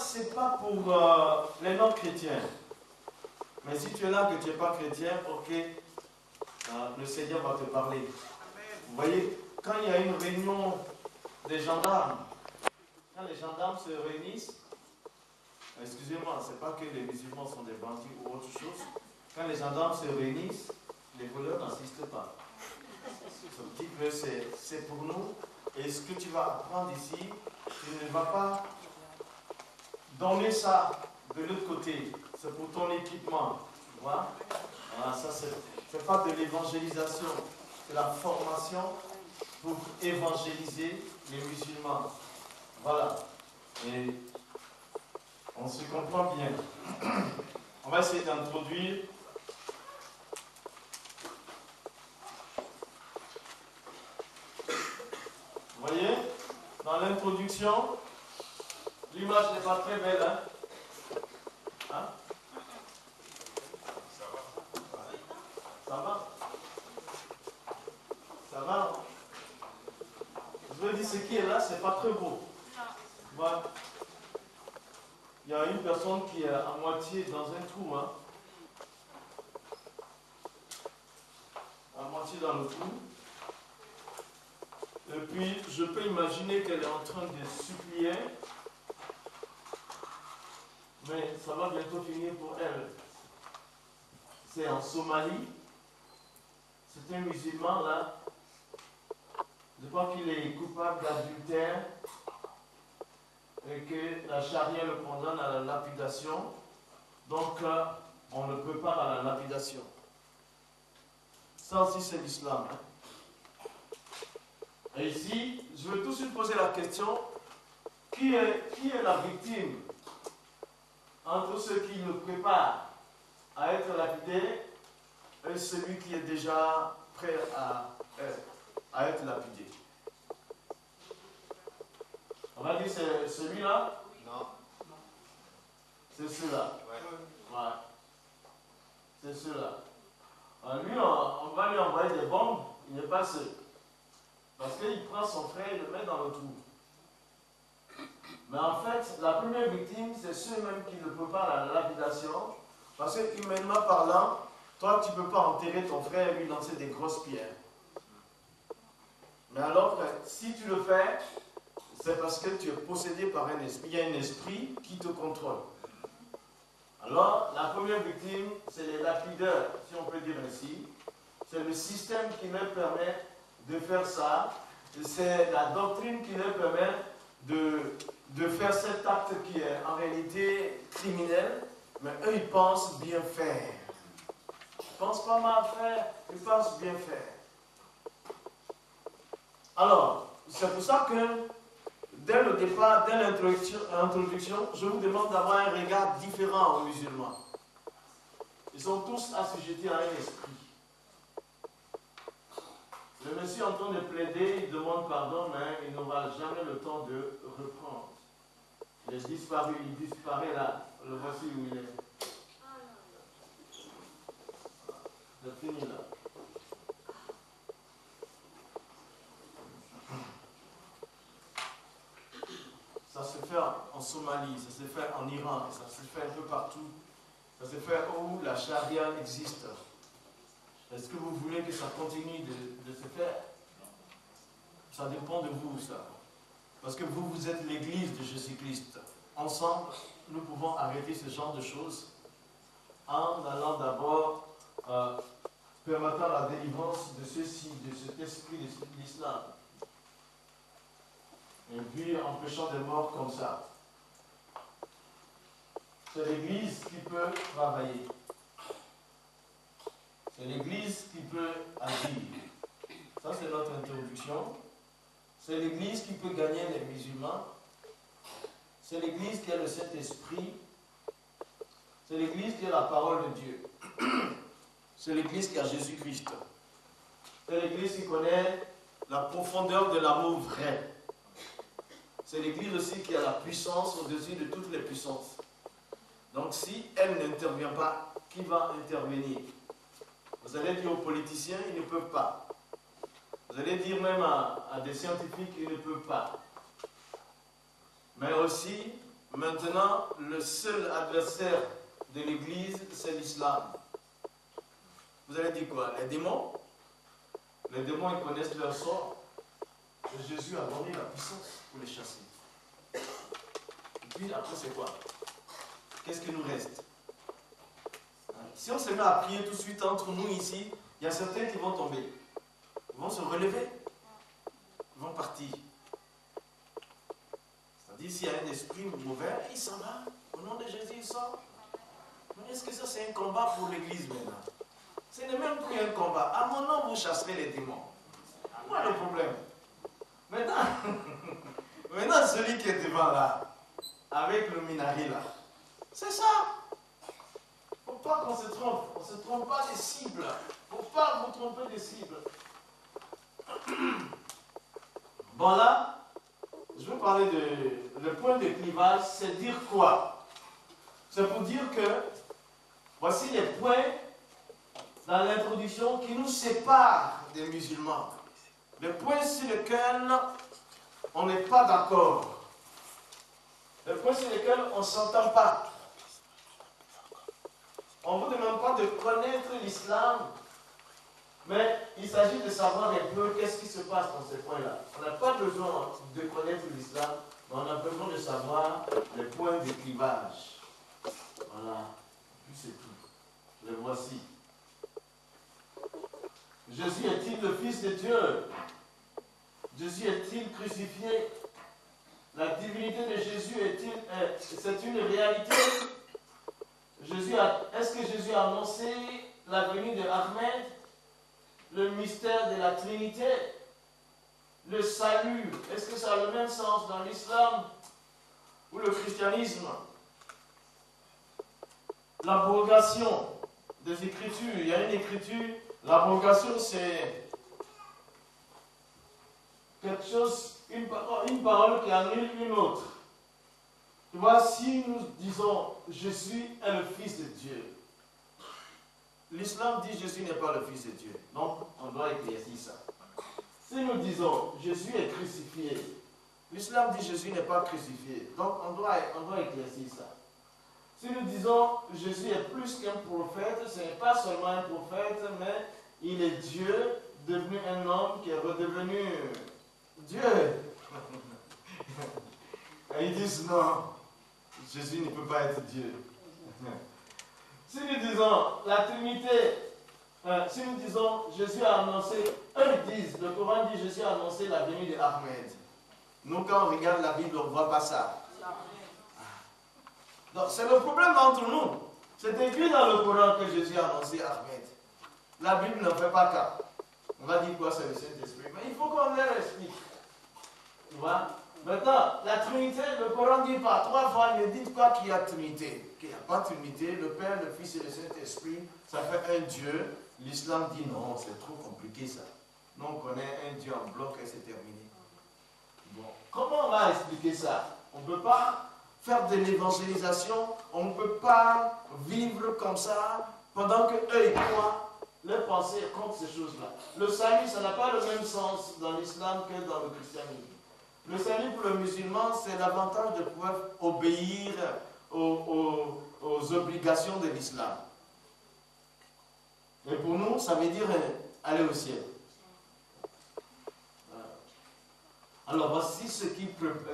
ce n'est pas pour les non-chrétiens. Mais si tu es là que tu n'es pas chrétien, ok, le Seigneur va te parler. Vous voyez, quand il y a une réunion des gendarmes, quand les gendarmes se réunissent, excusez-moi, ce n'est pas que les musulmans sont des bandits ou autre chose. Quand les gendarmes se réunissent, les voleurs n'assistent pas. Ce petit peu, c'est pour nous. Et ce que tu vas apprendre ici, tu ne vas pas donner ça de l'autre côté. C'est pour ton équipement. Tu vois? Voilà, ça, c'est pas de l'évangélisation. C'est la formation pour évangéliser les musulmans. Voilà. Et on se comprend bien. On va essayer d'introduire. Vous voyez, dans l'introduction, l'image n'est pas très belle, hein? Hein? Ça va? Ça va? Je veux dire, ce qui est là, c'est pas très beau. Voilà. Il y a une personne qui est à moitié dans un trou, hein? À moitié dans le trou. Et puis, je peux imaginer qu'elle est en train de supplier. Mais ça va bientôt finir pour elle. C'est en Somalie. C'est un musulman là. Je crois qu'il est coupable d'adultère. Et que la charia le condamne à la lapidation. Donc, on le prépare à la lapidation. Ça aussi, c'est l'islam. Hein? Et ici, je veux tout de suite poser la question, qui est la victime entre ceux qui le préparent à être lapidé et celui qui est déjà prêt à être lapidé? On va dire c'est celui-là? Non. C'est celui-là. Ouais. Ouais. C'est celui-là. Lui, on va lui envoyer des bombes, il n'est pas seul. Parce qu'il prend son frère et le met dans le trou. Mais en fait, la première victime, c'est ceux-mêmes qui ne préparent à la lapidation. Parce que, humainement parlant, toi, tu ne peux pas enterrer ton frère et lui lancer des grosses pierres. Mais alors, si tu le fais, c'est parce que tu es possédé par un esprit. Il y a un esprit qui te contrôle. Alors, la première victime, c'est les lapideurs, si on peut dire ainsi. C'est le système qui leur permet de faire ça. C'est la doctrine qui leur permet de faire cet acte qui est en réalité criminel, mais eux, ils pensent bien faire. Ils ne pensent pas mal faire, ils pensent bien faire. Alors, c'est pour ça que, dès le départ, dès l'introduction, je vous demande d'avoir un regard différent aux musulmans. Ils sont tous assujettis à un esprit. Le monsieur est en train de plaider, il demande pardon, mais il n'aura jamais le temps de reprendre. Il est disparu, il disparaît là. Le voici où il est. C'est fini là. Ça se fait en Somalie, ça se fait en Iran, ça se fait un peu partout. Ça se fait où la charia existe. Est-ce que vous voulez que ça continue de se faire? Ça dépend de vous, ça. Parce que vous, vous êtes l'église de Jésus-Christ. Ensemble, nous pouvons arrêter ce genre de choses en allant d'abord permettant la délivrance de ceci, de cet esprit de l'islam. Et puis empêchant des morts comme ça. C'est l'église qui peut travailler. C'est l'église qui peut agir. Ça, c'est notre introduction. C'est l'église qui peut gagner les musulmans. C'est l'église qui a le Saint-Esprit. C'est l'église qui a la parole de Dieu. C'est l'église qui a Jésus-Christ. C'est l'église qui connaît la profondeur de l'amour vrai. C'est l'église aussi qui a la puissance au-dessus de toutes les puissances. Donc si elle n'intervient pas, qui va intervenir? Vous allez dire aux politiciens, ils ne peuvent pas. Vous allez dire même à des scientifiques, ils ne peuvent pas. Mais aussi, Maintenant, le seul adversaire de l'Église, c'est l'islam. Vous allez dire quoi? Les démons? Les démons, ils connaissent leur sort. Et Jésus a donné la puissance pour les chasser. Et puis après, c'est quoi? Qu'est-ce qui nous reste? Si on se met à prier tout de suite entre nous ici, il y a certains qui vont tomber. Ils vont se relever. Ils vont partir. C'est-à-dire, s'il y a un esprit mauvais, il s'en va. Au nom de Jésus, il sort. Mais est-ce que ça, c'est un combat pour l'Église maintenant? Ce n'est même plus un combat. À mon nom, vous chasserez les démons. Voilà le problème. Maintenant, maintenant, celui qui est devant là, avec le minari là, c'est ça. Il ne faut pas qu'on se trompe. On ne se trompe pas des cibles. Il ne faut pas vous tromper des cibles. Bon là, je veux parler de le point de clivage, c'est dire quoi? C'est pour dire que voici les points dans l'introduction qui nous séparent des musulmans. Les points sur lesquels on n'est pas d'accord. Les points sur lesquels on ne s'entend pas. On ne vous demande pas de connaître l'islam, mais il s'agit de savoir un peu qu'est-ce qui se passe dans ces points-là. On n'a pas besoin de connaître l'islam, mais on a besoin de savoir les points de clivage. Voilà. Puis c'est tout. Les voici. Jésus est-il le Fils de Dieu? Jésus est-il crucifié? La divinité de Jésus c'est une réalité? Est-ce que Jésus a annoncé la venue de Ahmed? Le mystère de la Trinité? Le salut, est-ce que ça a le même sens dans l'islam ou le christianisme? L'abrogation des Écritures. Il y a une écriture, l'abrogation c'est quelque chose, une parole qui annule une autre. Tu vois, si nous disons Jésus est le Fils de Dieu, l'islam dit Jésus n'est pas le Fils de Dieu. Donc, on doit éclaircir ça. Si nous disons Jésus est crucifié, l'islam dit Jésus n'est pas crucifié. Donc, on doit éclaircir ça. Si nous disons Jésus est plus qu'un prophète, ce n'est pas seulement un prophète, mais il est Dieu, devenu un homme qui est redevenu Dieu. Et ils disent non, Jésus ne peut pas être Dieu. Si nous disons la Trinité, si nous disons Jésus a annoncé, eux disent, le Coran dit Jésus a annoncé la venue de Ahmed. Nous, quand on regarde la Bible, on ne voit pas ça. Donc, c'est le problème entre nous. C'est écrit dans le Coran que Jésus a annoncé Ahmed. La Bible ne fait pas cas. On va dire quoi, c'est le Saint-Esprit. Mais il faut qu'on leur explique. Tu vois? Maintenant, la Trinité, le Coran dit pas 3 fois, ne dites pas qu'il y a Trinité. Qu'il n'y a pas Trinité, le Père, le Fils et le Saint-Esprit, ça fait un Dieu. L'islam dit non, c'est trop compliqué ça. Nous, on connaît un Dieu en bloc et c'est terminé. Bon, comment on va expliquer ça? On ne peut pas faire de l'évangélisation, on ne peut pas vivre comme ça pendant que eux et toi, leur pensée contre ces choses-là. Le salut, ça n'a pas le même sens dans l'islam que dans le christianisme. Le salut pour le musulman, c'est l'avantage de pouvoir obéir aux obligations de l'islam. Et pour nous, ça veut dire aller au ciel. Alors voici ce qui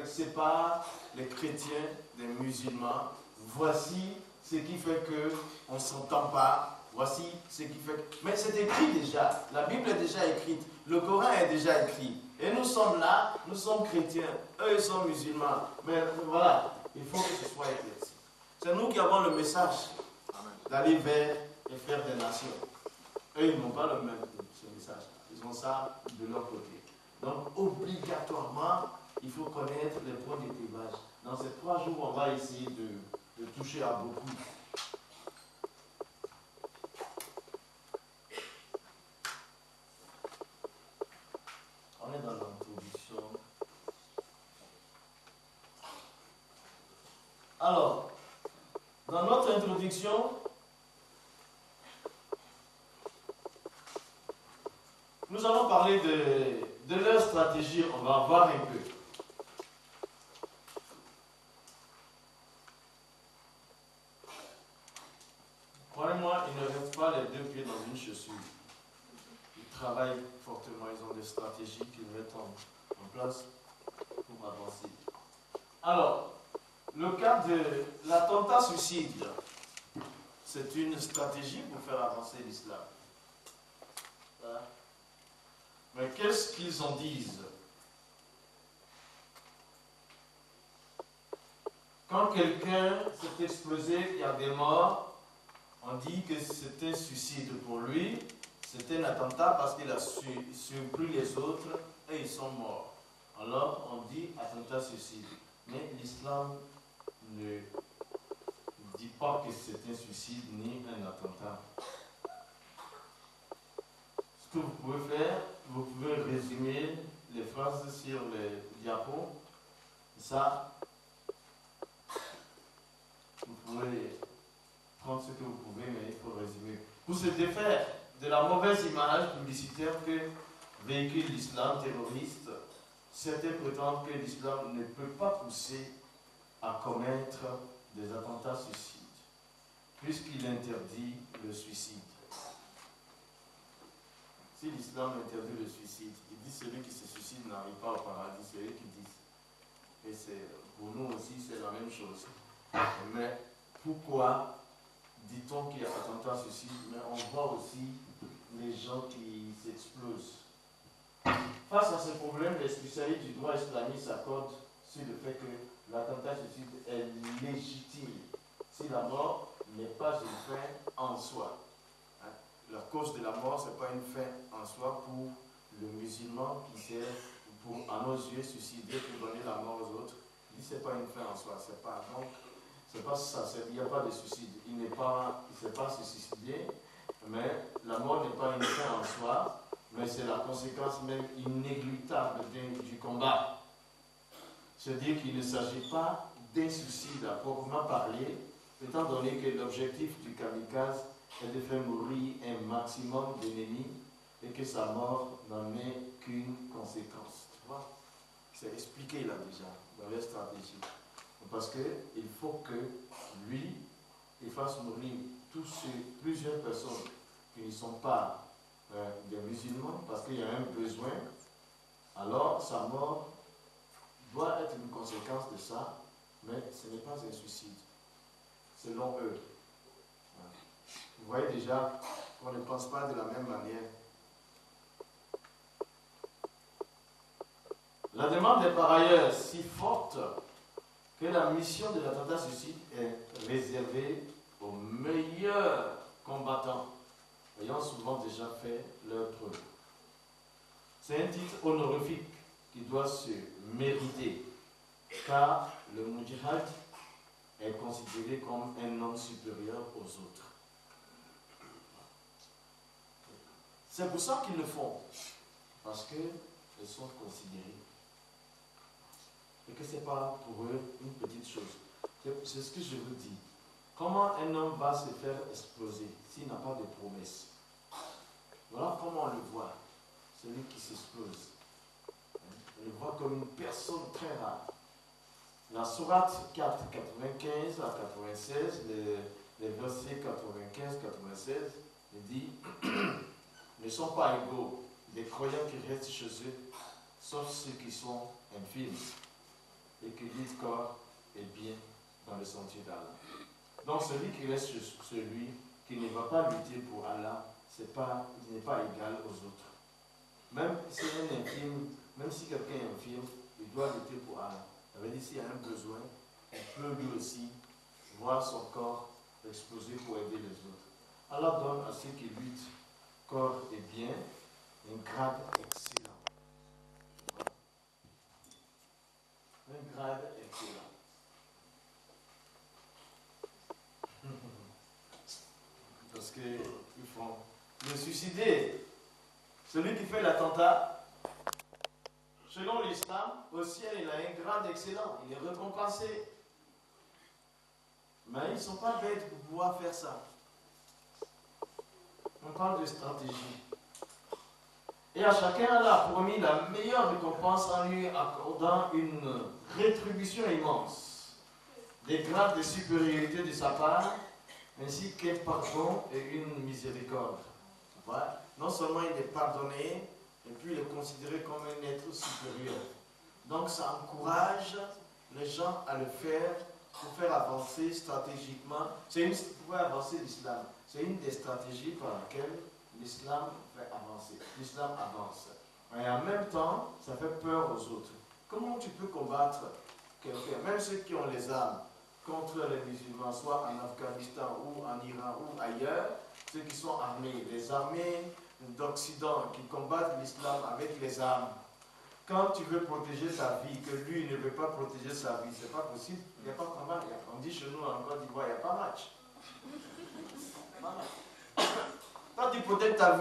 sépare les chrétiens des musulmans. Voici ce qui fait qu'on ne s'entend pas. Voici ce qui fait que... Mais c'est écrit déjà. La Bible est déjà écrite. Le Coran est déjà écrit. Et nous sommes là, nous sommes chrétiens. Eux, ils sont musulmans. Mais voilà, il faut que ce soit éclairci. C'est nous qui avons le message d'aller vers et faire des nations. Eux, ils n'ont pas le même ce message. Ils ont ça de leur côté. Donc, obligatoirement, il faut connaître les points de clivage. Dans ces 3 jours, on va essayer de toucher à beaucoup. On est dans l'introduction. Alors, dans notre introduction, nous allons parler de leur stratégie. On va voir un peu. dans une chaussure. Ils travaillent fortement, ils ont des stratégies qu'ils mettent en place pour avancer. Alors, le cas de l'attentat suicide, c'est une stratégie pour faire avancer l'islam. Hein? Mais qu'est-ce qu'ils en disent? Quand quelqu'un s'est explosé, il y a des morts, on dit que c'était suicide pour lui, c'était un attentat parce qu'il a surpris les autres et ils sont morts. Alors on dit attentat suicide. Mais l'islam ne dit pas que c'est un suicide ni un attentat. Ce que vous pouvez faire, vous pouvez résumer les phrases sur les diapos. Ça, vous pouvez prendre ce que vous pouvez, mais il faut résumer. Pour se défaire de la mauvaise image publicitaire que véhicule l'islam terroriste, certains prétendent que l'islam ne peut pas pousser à commettre des attentats suicides, puisqu'il interdit le suicide. Si l'islam interdit le suicide, il dit celui qui se suicide n'arrive pas au paradis, c'est eux qui disent. Et pour nous aussi, c'est la même chose. Mais pourquoi dit-on qu'il y a attentat suicide, mais on voit aussi les gens qui s'explosent? Face à ce problème, les spécialistes du droit islamique s'accordent sur le fait que l'attentat suicide est légitime si la mort n'est pas une fin en soi. La cause de la mort, ce n'est pas une fin en soi pour le musulman qui s'est, à nos yeux, suicidé pour donner la mort aux autres. Il dit que ce n'est pas une fin en soi. C'est pas, donc, c'est pas ça, il n'y a pas de suicide. Il ne s'est pas suicidé, mais la mort n'est pas une fin en soi, mais c'est la conséquence même inéluctable du combat. C'est-à-dire qu'il ne s'agit pas d'un suicide à proprement parler, étant donné que l'objectif du kamikaze est de faire mourir un maximum d'ennemis et que sa mort n'en est qu'une conséquence. Tu vois? C'est expliqué là déjà, dans les stratégies. Parce qu'il faut que lui, il fasse mourir plusieurs personnes qui ne sont pas des musulmans, parce qu'il y a un besoin, alors sa mort doit être une conséquence de ça, mais ce n'est pas un suicide, selon eux. Vous voyez déjà qu'on ne pense pas de la même manière. La demande est par ailleurs si forte que la mission de l'attentat suicide est réservée aux meilleurs combattants ayant souvent déjà fait leur preuve. C'est un titre honorifique qui doit se mériter, car le mujahid est considéré comme un homme supérieur aux autres. C'est pour ça qu'ils le font, parce qu'ils sont considérés. Et que ce n'est pas pour eux une petite chose. C'est ce que je vous dis. Comment un homme va se faire exploser s'il n'a pas de promesse? Voilà comment on le voit, celui qui s'explose. On le voit comme une personne très rare. La sourate 4, 95 à 96, les versets 95-96, il dit ne sont pas égaux les croyants qui restent chez eux, sauf ceux qui sont infimes et qui disent corps et bien dans le sentier d'Allah. Donc celui qui reste celui qui ne va pas lutter pour Allah, il n'est pas égal aux autres. Même si un infirme, même si quelqu'un est infirme, il doit lutter pour Allah. Ça veut dire s'il y a un besoin, il peut lui aussi voir son corps exploser pour aider les autres. Allah donne à ceux qui luttent corps et bien un grade excellent. Un grade excellent. Parce qu'ils font le suicider. Celui qui fait l'attentat, selon l'islam, au ciel, il a un grade excellent. Il est récompensé. Mais ils ne sont pas bêtes pour pouvoir faire ça. On parle de stratégie. Et à chacun, Allah a promis la meilleure récompense en lui accordant une rétribution immense, des grades de supériorité de sa part, ainsi qu'un pardon et une miséricorde. Ouais. Non seulement il est pardonné, et puis il est considéré comme un être supérieur. Donc ça encourage les gens à le faire pour faire avancer stratégiquement. Pour faire avancer l'islam. C'est une des stratégies par laquelle l'islam fait avancer. L'islam avance. Et en même temps, ça fait peur aux autres. Comment tu peux combattre quelqu'un, même ceux qui ont les armes, contre les musulmans, soit en Afghanistan ou en Iran ou ailleurs, ceux qui sont armés, les armées d'Occident qui combattent l'islam avec les armes. Quand tu veux protéger sa vie, que lui ne veut pas protéger sa vie, c'est pas possible. Il n'y a pas de combat. On dit chez nous en Côte d'Ivoire, il n'y a pas match. Quand tu protèges ta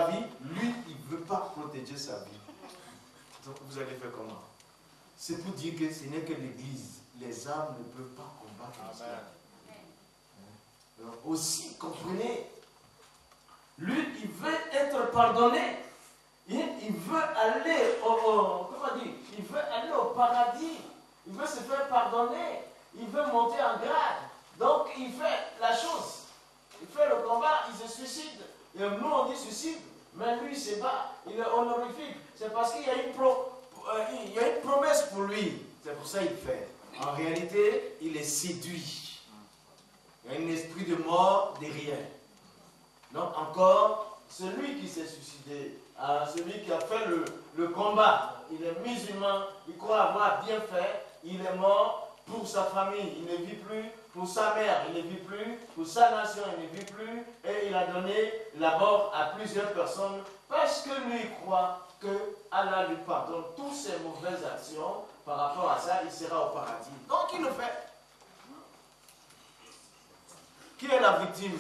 vie, lui, il ne veut pas protéger sa vie. Donc vous allez faire comment? C'est pour dire que ce n'est que l'Église. Les armes ne peuvent pas combattre l'islam. Donc aussi, comprenez, lui, il veut être pardonné. Il veut aller il veut aller au paradis. Il veut se faire pardonner. Il veut monter en grade. Donc il fait la chose. Il fait le combat, il se suicide. Et nous on dit suicide, mais lui il se bat, il est honorifique. C'est parce qu'il y a une promesse pour lui. C'est pour ça qu'il fait. En réalité, il est séduit. Il y a un esprit de mort derrière. Donc encore, celui qui s'est suicidé, celui qui a fait le combat, il est musulman, il croit avoir bien fait, il est mort pour sa famille, il ne vit plus, pour sa mère, il ne vit plus, pour sa nation, il ne vit plus, et il a donné la mort à plusieurs personnes parce que lui croit que Allah lui pardonne toutes ses mauvaises actions. Par rapport à ça, il sera au paradis. Donc il le fait. Qui est la victime?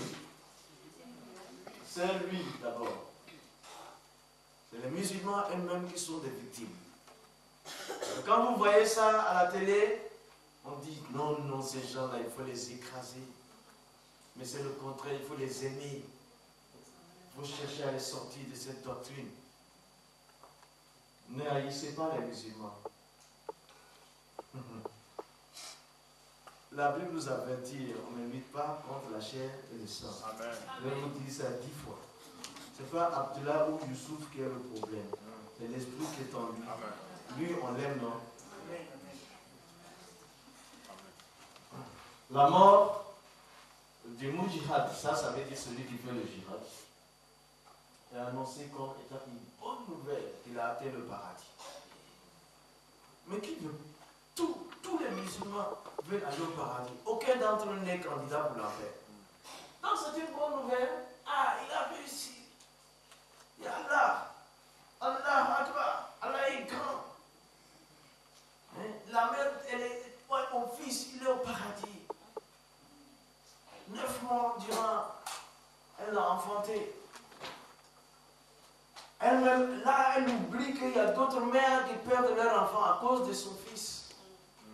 C'est lui d'abord. C'est les musulmans eux-mêmes qui sont des victimes. Et quand vous voyez ça à la télé, on dit non, non, ces gens-là, il faut les écraser. Mais c'est le contraire, il faut les aimer. Il faut chercher à les sortir de cette doctrine. Ne haïssez pas les musulmans. La Bible nous avertit, on ne lutte pas contre la chair et le sang. Amen. Je vais vous dire ça 10 fois. Ce n'est pas Abdullah ou Youssouf qui est le problème. C'est l'esprit qui est en lui. Amen. Lui, on l'aime, non? Amen. La mort du Moujihad, ça veut dire celui qui fait le jihad, est annoncé comme étant une bonne nouvelle qu'il a atteint le paradis. Mais qui veut? Tous les musulmans veulent aller au paradis. Aucun d'entre eux n'est candidat pour l'enfer. Donc c'est une bonne nouvelle. Ah, il a réussi. Il y a Allah. Allah Akbar. Allah est grand. Hein? La mère, elle est, mon fils, il est au paradis. 9 mois durant, elle l'a enfanté. Elle-même, là, elle oublie qu'il y a d'autres mères qui perdent leur enfant à cause de son fils.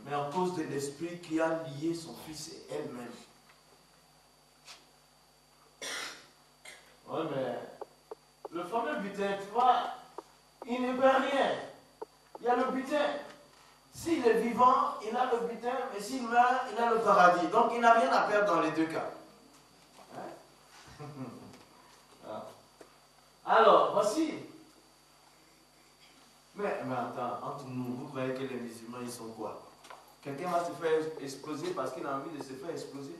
Mais à cause de l'esprit qui a lié son fils et elle-même. Oui, mais le fameux butin, tu vois, il ne perd rien. Il y a le butin. S'il est vivant, il a le butin, mais s'il meurt, il a le paradis. Donc il n'a rien à perdre dans les deux cas. Hein? Alors, voici. Mais attends, entre nous, vous croyez que les musulmans, ils sont quoi? Quelqu'un va se faire exploser parce qu'il a envie de se faire exploser?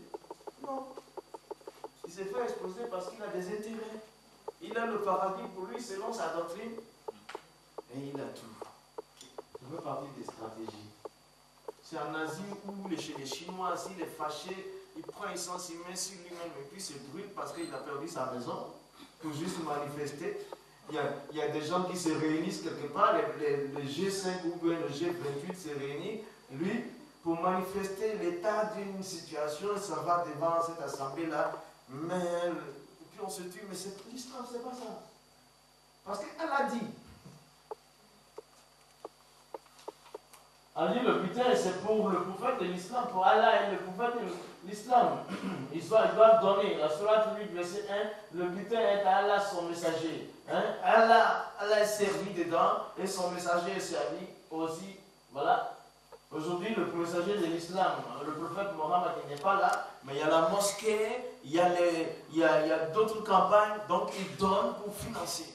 Non. Il se fait exploser parce qu'il a des intérêts. Il a le paradis pour lui selon sa doctrine. Et il a tout. Ça fait partie des stratégies. C'est en Asie où les Chinois, s'il est fâché, il prend essence, il met sur lui-même et puis il se brûle parce qu'il a perdu sa maison pour juste manifester. Il y a des gens qui se réunissent quelque part, le G5 ou bien le G28 se réunissent. Lui, pour manifester l'état d'une situation, ça va devant cette assemblée-là, mais et puis on se dit, mais c'est l'islam, c'est pas ça. Parce qu'elle a dit. Elle dit le butin, c'est pour le prophète de l'islam, pour Allah et le prophète de l'islam. Ils doivent donner, la sourate 8, verset 1, le butin est à Allah son messager. Hein? Allah est servi dedans et son messager est servi aussi. Voilà. Aujourd'hui, le messager de l'islam, le prophète Mohammed, il n'est pas là, mais il y a la mosquée, il y a d'autres campagnes, donc il donne pour financer.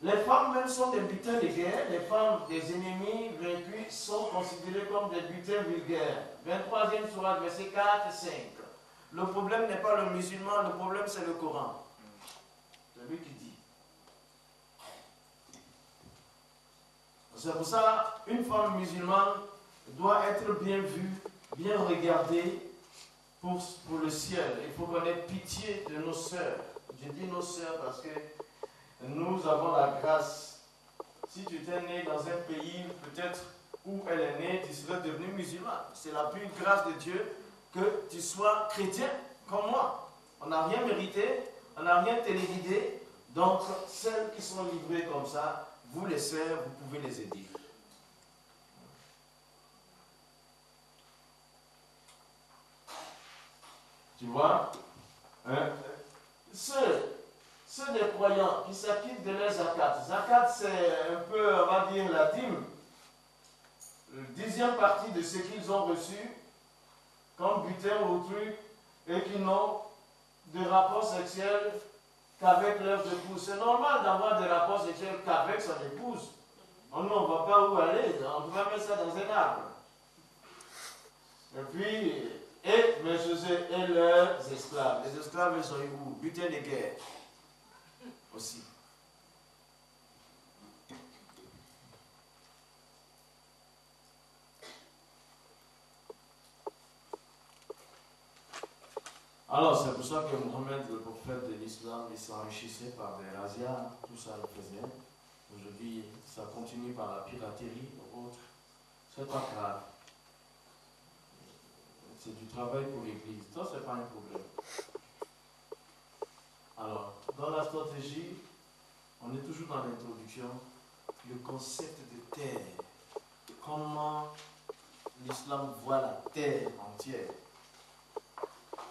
Les femmes même sont des butins de guerre, les femmes des ennemis vaincus sont considérées comme des butins vulgaires. 23e sourate, versets 4 et 5. Le problème n'est pas le musulman, le problème c'est le Coran. C'est lui qui dit. C'est pour ça une femme musulmane doit être bien vue, bien regardée pour le ciel. Il faut qu'on ait pitié de nos sœurs. Je dis nos sœurs parce que nous avons la grâce. Si tu étais né dans un pays, peut-être où elle est née, tu serais devenu musulman. C'est la plus grâce de Dieu que tu sois chrétien comme moi. On n'a rien mérité, on n'a rien téléguidé. Donc, celles qui sont livrées comme ça, vous les sœurs, vous pouvez les aider. Tu vois, hein? Ceux des croyants qui s'acquittent de leur zakat. Zakat, c'est un peu, on va dire, la dîme. La 10e partie de ce qu'ils ont reçu comme butin ou truc, et qui n'ont de rapport sexuel qu'avec leur épouse. C'est normal d'avoir des rapports sexuels qu'avec son épouse. On ne va pas où aller, on peut mettre ça dans un arbre. Et puis, et leurs esclaves. Les esclaves, ils sont où? Butin de guerre. Aussi. Alors, c'est pour ça que Mohammed, le prophète de l'islam, il s'enrichissait par des razzias, tout ça il faisait. Aujourd'hui, ça continue par la piraterie ou autre. C'est pas grave. C'est du travail pour l'Église. Ça, c'est pas un problème. Alors, dans la stratégie, on est toujours dans l'introduction, le concept de terre. Comment l'islam voit la terre entière.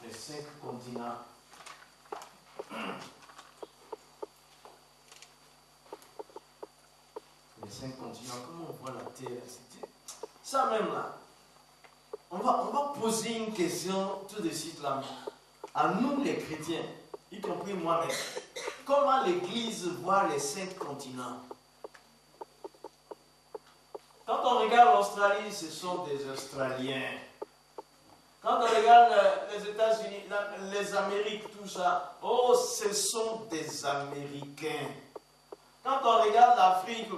Les 5 continents. Les 5 continents, comment on voit la terre? Ça même là. On va poser une question tout de suite là. À nous les chrétiens, y compris moi-même. Comment l'Église voit les 5 continents? Quand on regarde l'Australie, ce sont des Australiens. Quand on regarde les États-Unis, les Amériques, tout ça, oh, ce sont des Américains. Quand on regarde l'Afrique,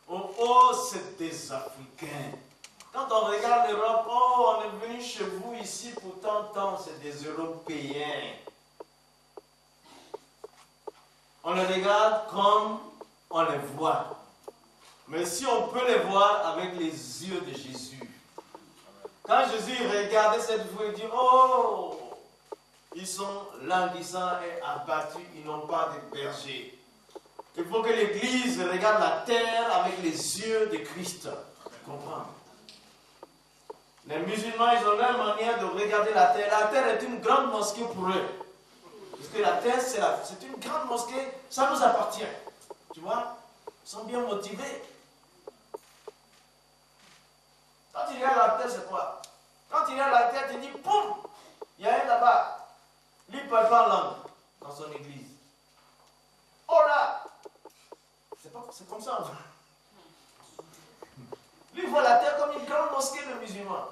oh, c'est des Africains. Quand on regarde l'Europe, oh, on est venu chez vous ici pour tant de temps, c'est des Européens. On les regarde comme on les voit. Mais si on peut les voir avec les yeux de Jésus. Quand Jésus regardait cette foule, il dit, oh, ils sont languissants et abattus, ils n'ont pas de berger. Il faut que l'Église regarde la terre avec les yeux de Christ. Comprends? Les musulmans, ils ont leur manière de regarder la terre. La terre est une grande mosquée pour eux. Parce que la terre, c'est une grande mosquée, ça nous appartient. Tu vois? Ils sont bien motivés. Quand tu regardes la terre, c'est quoi? Quand tu regardes la terre, tu dis, poum, il y a un là-bas. Lui, il parle pas en langue dans son église. Oh là! C'est comme ça. Lui, il voit la terre comme une grande mosquée de musulmans.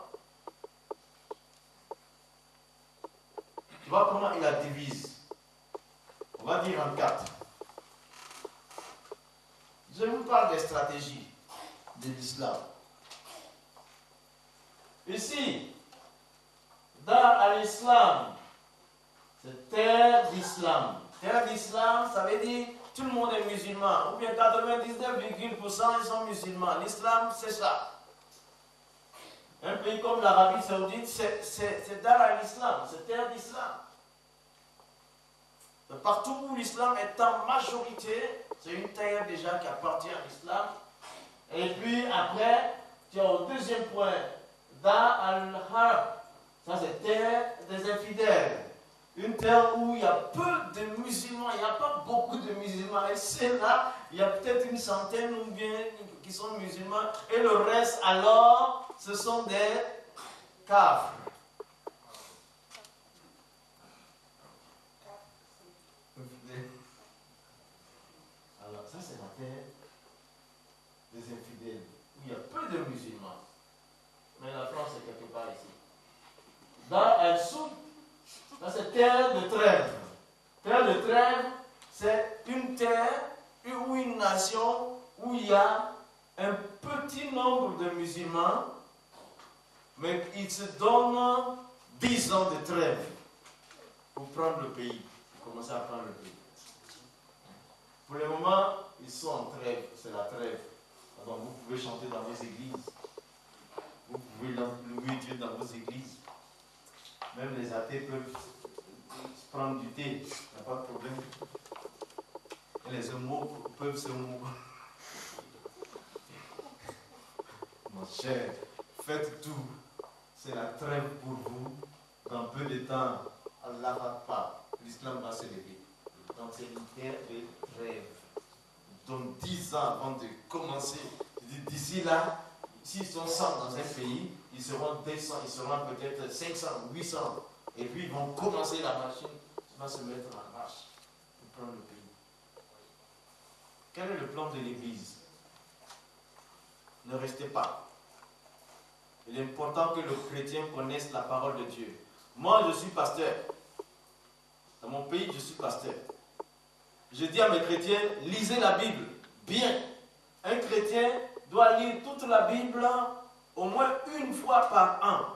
Tu vois comment il la divise? On va dire en 4. Je vous parle des stratégies de l'islam. Ici, dans l'islam, c'est terre d'islam. Terre d'islam, ça veut dire tout le monde est musulman. Ou bien 99,% ils sont musulmans. L'islam, c'est ça. Un pays comme l'Arabie Saoudite, c'est dans l'islam, c'est terre d'islam. Partout où l'islam est en majorité, c'est une terre déjà qui appartient à l'islam. Et puis après, tu as au deuxième point, dans al-Harb, ça c'est terre des infidèles. Une terre où il y a peu de musulmans, il n'y a pas beaucoup de musulmans. Et c'est là, il y a peut-être une centaine ou bien qui sont musulmans. Et le reste, alors, ce sont des caves. Alors, ça, c'est la terre des infidèles, où il y a peu de musulmans. Mais la France est quelque part ici. Dans El Soud, dans cette terre de trêve. Terre de trêve, c'est une terre ou une nation où il y a un petit nombre de musulmans, mais ils se donnent 10 ans de trêve pour prendre le pays, pour commencer à prendre le pays. Pour le moment, ils sont en trêve, c'est la trêve. Donc vous pouvez chanter dans vos églises, vous pouvez louer Dieu dans vos églises. Même les athées peuvent prendre du thé, il n'y a pas de problème. Et les homos peuvent se mouvoir. Mon cher, faites tout. C'est la trêve pour vous. Dans peu de temps, Allah va pas. L'islam va se lever. Donc c'est une terre de trêve. Donc 10 ans avant de commencer. D'ici là, s'ils sont 100 dans un pays, ils seront 200, ils seront peut-être 500, 800. Et puis ils vont commencer la machine, va se mettre en marche pour prendre le pays. Quel est le plan de l'Église? Ne restez pas. Il est important que le chrétien connaisse la parole de Dieu. Moi, je suis pasteur. Dans mon pays, je suis pasteur. Je dis à mes chrétiens, lisez la Bible. Bien. Un chrétien doit lire toute la Bible au moins une fois par an.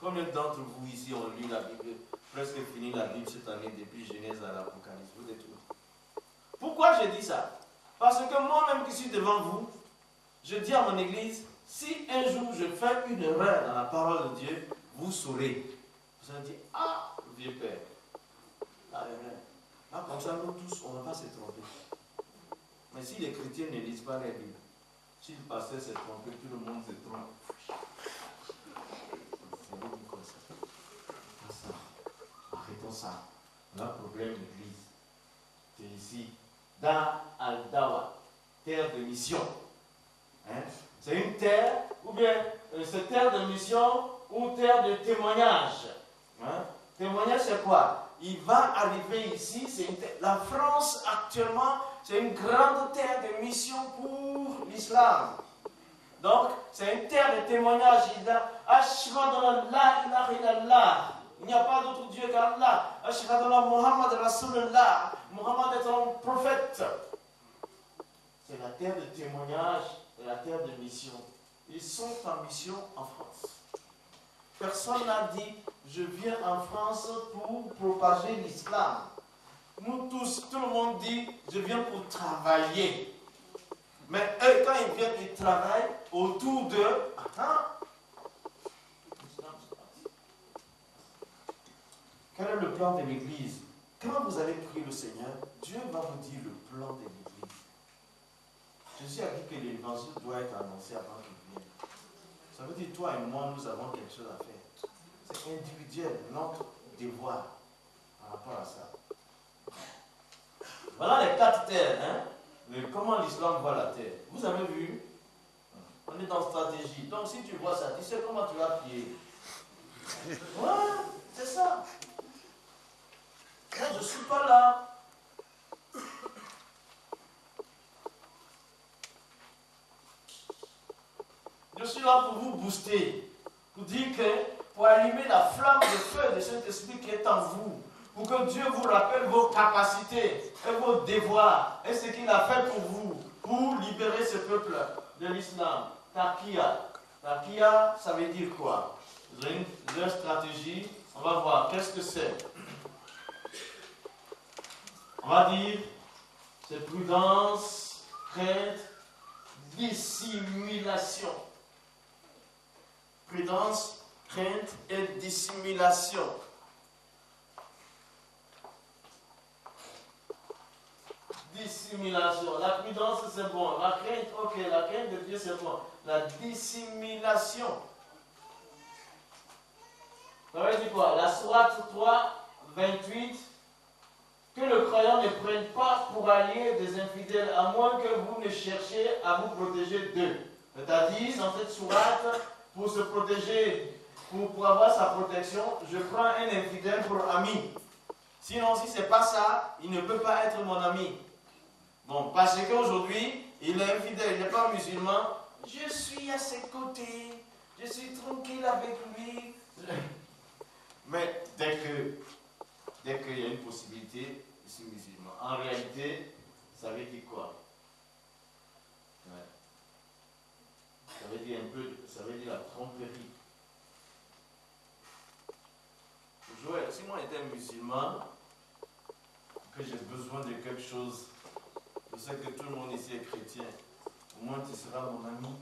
Combien d'entre vous ici ont lu la Bible, presque fini la Bible cette année, depuis Genèse à l'Apocalypse? Vous êtes où? Pourquoi je dis ça? Parce que moi-même qui suis devant vous, je dis à mon église, si un jour je fais une erreur dans la parole de Dieu, vous saurez. Vous allez dire, ah, vieux père, la erreur. Là, comme ça, nous tous, on ne va pas se tromper. Mais si les chrétiens ne lisent pas la Bible, si le pasteur s'est trompé, tout le monde se trompe. C'est beaucoup comme ça. Arrêtons ça. On a un problème d'église. C'est ici. Dans Al-Dawa, terre de mission. Hein? C'est une terre, ou bien c'est terre de mission ou terre de témoignage. Hein? Témoignage, c'est quoi? Il va arriver ici, la France actuellement, c'est une grande terre de mission pour l'islam. Donc, c'est une terre de témoignage. Il dit, Ashhadu an la ilaha illallah. Il n'y a pas d'autre Dieu qu'Allah. Ashhadu anna Muhammad Rasulullah. Muhammad est un prophète. C'est la terre de témoignage et la terre de mission. Ils sont en mission en France. Personne n'a dit, je viens en France pour propager l'islam. Nous tous, tout le monde dit, je viens pour travailler. Mais eux, quand ils viennent, ils travaillent autour d'eux. Quel est le plan de l'Église? Quand vous allez prier le Seigneur, Dieu va vous dire le plan de l'Église. Jésus a dit que l'évangile doit être annoncé avant qu'il vienne. Ça veut dire toi et moi, nous avons quelque chose à faire. C'est individuel, notre devoir par rapport à ça. Voilà les 4 terres. Hein? Comment l'islam voit la terre. Vous avez vu? On est dans stratégie. Donc si tu vois ça, tu sais comment tu vas prier. Ouais, c'est ça. Moi, je ne suis pas là. Je suis là pour vous booster. Pour dire que, pour allumer la flamme de feu de cet esprit qui est en vous. Pour que Dieu vous rappelle vos capacités et vos devoirs. Et ce qu'il a fait pour vous. Pour libérer ce peuple de l'islam. Taqiya. Taqiya, ça veut dire quoi? Leur stratégie, on va voir. Qu'est-ce que c'est? On va dire, c'est prudence, crainte, dissimulation. Prudence, crainte et dissimulation. Dissimulation. La prudence, c'est bon. La crainte, ok. La crainte de Dieu, c'est bon. La dissimulation. Ça veut dire quoi? La sourate 3, 28. Que le croyant ne prenne pas pour allié des infidèles, à moins que vous ne cherchiez à vous protéger d'eux. C'est-à-dire, dans cette sourate, pour se protéger, pour avoir sa protection, je prends un infidèle pour ami. Sinon, si ce n'est pas ça, il ne peut pas être mon ami. Bon, parce qu'aujourd'hui, il est infidèle, il n'est pas musulman. Je suis à ses côtés, je suis tranquille avec lui. Mais dès qu'il y a une possibilité, je suis musulman. En réalité, ça veut dire quoi? Ouais. Ça veut dire un peu, ça veut dire la tromperie. Joël, si moi j'étais musulman, que j'ai besoin de quelque chose, je sais que tout le monde ici est chrétien, au moins tu seras mon ami,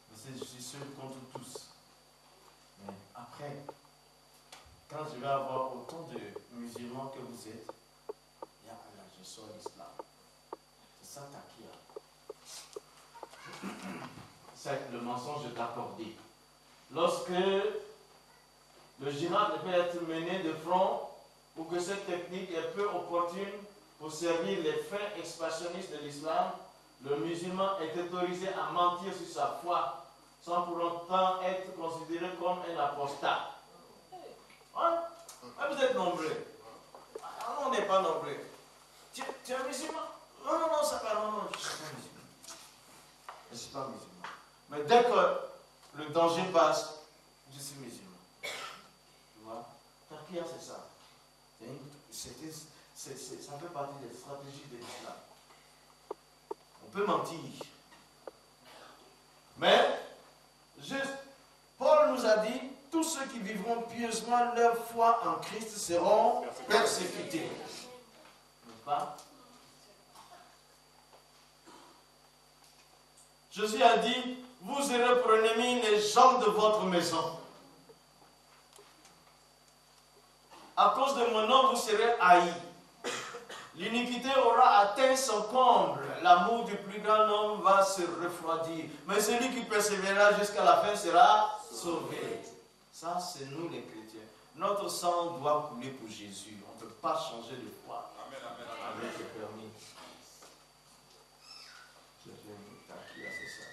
parce que je suis seul contre tous. Mais après, quand je vais avoir autant de musulmans que vous êtes, là, je sors l'islam. C'est ça takia. C'est le mensonge d'accordé. Lorsque le jihad peut être mené de front, ou que cette technique est peu opportune pour servir les fins expansionnistes de l'islam, le musulman est autorisé à mentir sur sa foi, sans pour autant être considéré comme un apostat. Hein? Vous êtes nombreux. Ah, non, on n'est pas nombreux. Tu es un musulman? Non, non, non, ça va, non, non, je ne suis pas musulman. Je ne suis pas musulman. Mais dès que le danger passe, je suis musulman. Tu vois? Takia, c'est ça. Ça fait partie des stratégies de l'islam. On peut mentir. Mais, juste, Paul nous a dit, tous ceux qui vivront pieusement leur foi en Christ seront persécutés. N'est-ce pas? Jésus a dit, vous serez pour ennemis les gens de votre maison. À cause de mon nom, vous serez haïs. L'iniquité aura atteint son comble. L'amour du plus grand homme va se refroidir. Mais celui qui persévérera jusqu'à la fin sera sauvé. Ça, c'est nous les chrétiens. Notre sang doit couler pour Jésus. On ne peut pas changer de foi. Amen, amen, amen. Avec le permis. C'est ça.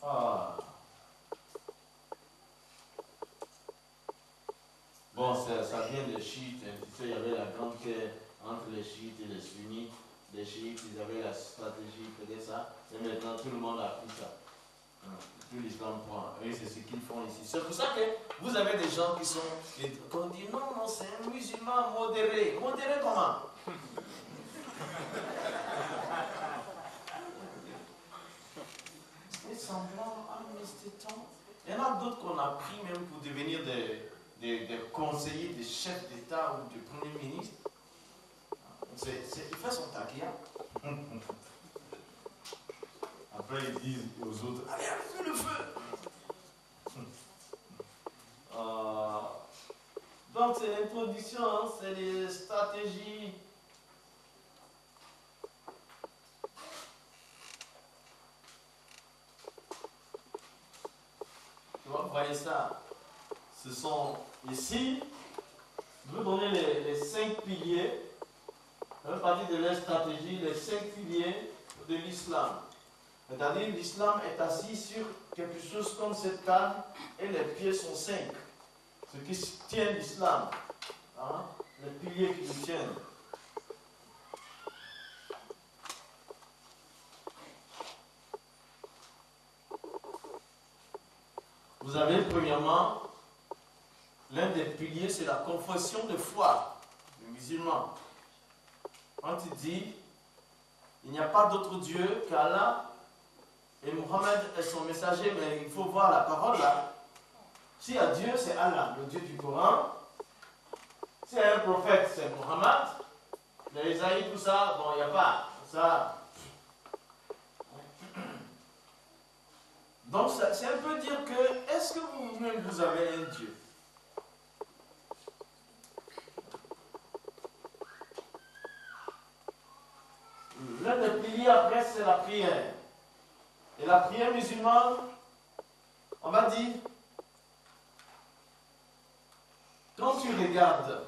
Ah. Bon, ça vient des chiites. Il y avait la grande guerre entre les chiites et les sunnites. Les chiites, ils avaient la stratégie, ils faisaient ça. Et maintenant, tout le monde a pris ça. Tout l'islam prend. Et c'est ce qu'ils font ici. C'est pour ça que vous avez des gens qui sont. Qu'on dit non, non, c'est un musulman modéré. Modéré comment? C'est semblant à temps. Il y en a d'autres qu'on a pris même pour devenir des conseillers, des chefs d'État ou de Premier ministre. Il fait son taquia. Après, ils disent aux autres, allez, allumez le feu. Donc, c'est l'introduction, hein, c'est les stratégies. Tu vois, vous voyez ça. Ce sont ici, je vous donner les 5 piliers. Ça fait partie de leur stratégie, les 5 piliers de l'islam. C'est-à-dire l'islam est assis sur quelque chose comme cette table et les pieds sont 5. Ce qui tient l'islam. Hein? Les piliers qui nous tiennent. Vous avez premièrement, l'un des piliers, c'est la confession de foi du musulman. Quand il dit, il n'y a pas d'autre Dieu qu'Allah, et Mohammed est son messager, mais il faut voir la parole là. S'il y a Dieu, c'est Allah, le Dieu du Coran. S'il y a un prophète, c'est Mohammed. Les Isaïe, tout ça, bon, il n'y a pas. Ça. Donc, c'est un peu dire que, est-ce que vous-même, vous avez un Dieu? L'un des piliers après, c'est la prière. Et la prière musulmane, on va dire, quand tu regardes,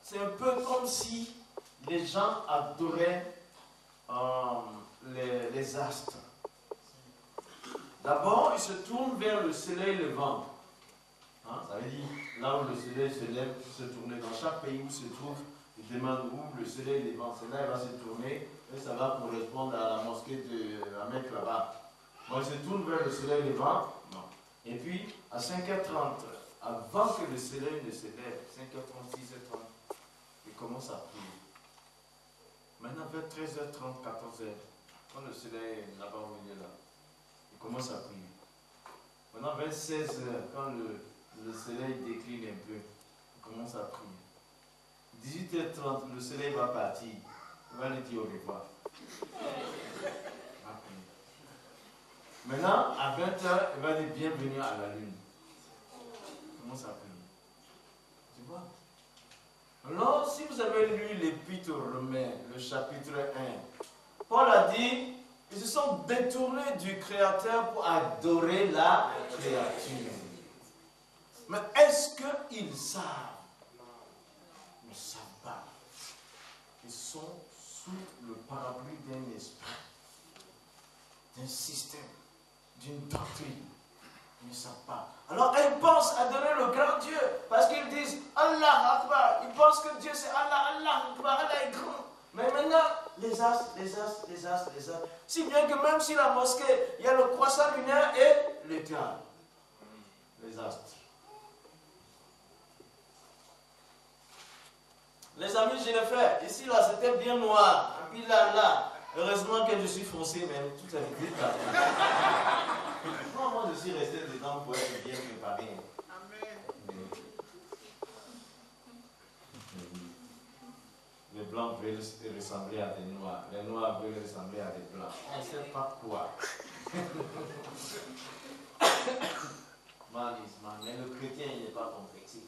c'est un peu comme si les gens adoraient les astres. D'abord, ils se tournent vers le soleil levant. Hein, ça veut dire, là où le soleil se lève, se tourner. Dans chaque pays où se trouve, ils demandent où le soleil levant. C'est là il va se tourner et ça va correspondre à la mosquée de la Mecque là-bas. Bon, ils se tournent vers le soleil levant. Et puis, à 5h30, avant que le soleil ne se lève, 5h30, 6h30, ils commencent à prier. Maintenant, vers 13h30, 14h, quand le soleil est là-bas au milieu là, ils commencent à prier. Maintenant, vers 16h, quand le soleil décline un peu, ils commencent à prier. 18h30, le soleil va partir. Il va lui dire au revoir. Maintenant, à 20h, il va dire bienvenue à la lune. Comment ça prier? Tu vois? Alors, si vous avez lu l'Épître aux Romains, le chapitre 1, Paul a dit, ils se sont détournés du Créateur pour adorer la créature. Mais est-ce qu'ils savent? Ils ne savent pas. Ils sont sous le parapluie d'un esprit, d'un système, d'une doctrine. Ils ne savent pas. Alors ils pensent adorer le grand Dieu parce qu'ils disent Allah Akbar. Ils pensent que Dieu c'est Allah, Allah Akbar, Allah est grand. Mais maintenant, les astres. Si bien que même si la mosquée, il y a le croissant lunaire et l'étoile. Les astres. Les amis, je l'ai fait. Ici, là, c'était bien noir. Et puis là. Heureusement que je suis foncé, même. Tout est vite là. Non, moi, je suis resté dedans pour être bien préparé. Amen. Les blancs veulent ressembler à des noirs. Les noirs veulent ressembler à des blancs. On ne sait pas quoi. Mais le chrétien, il n'est pas complexé.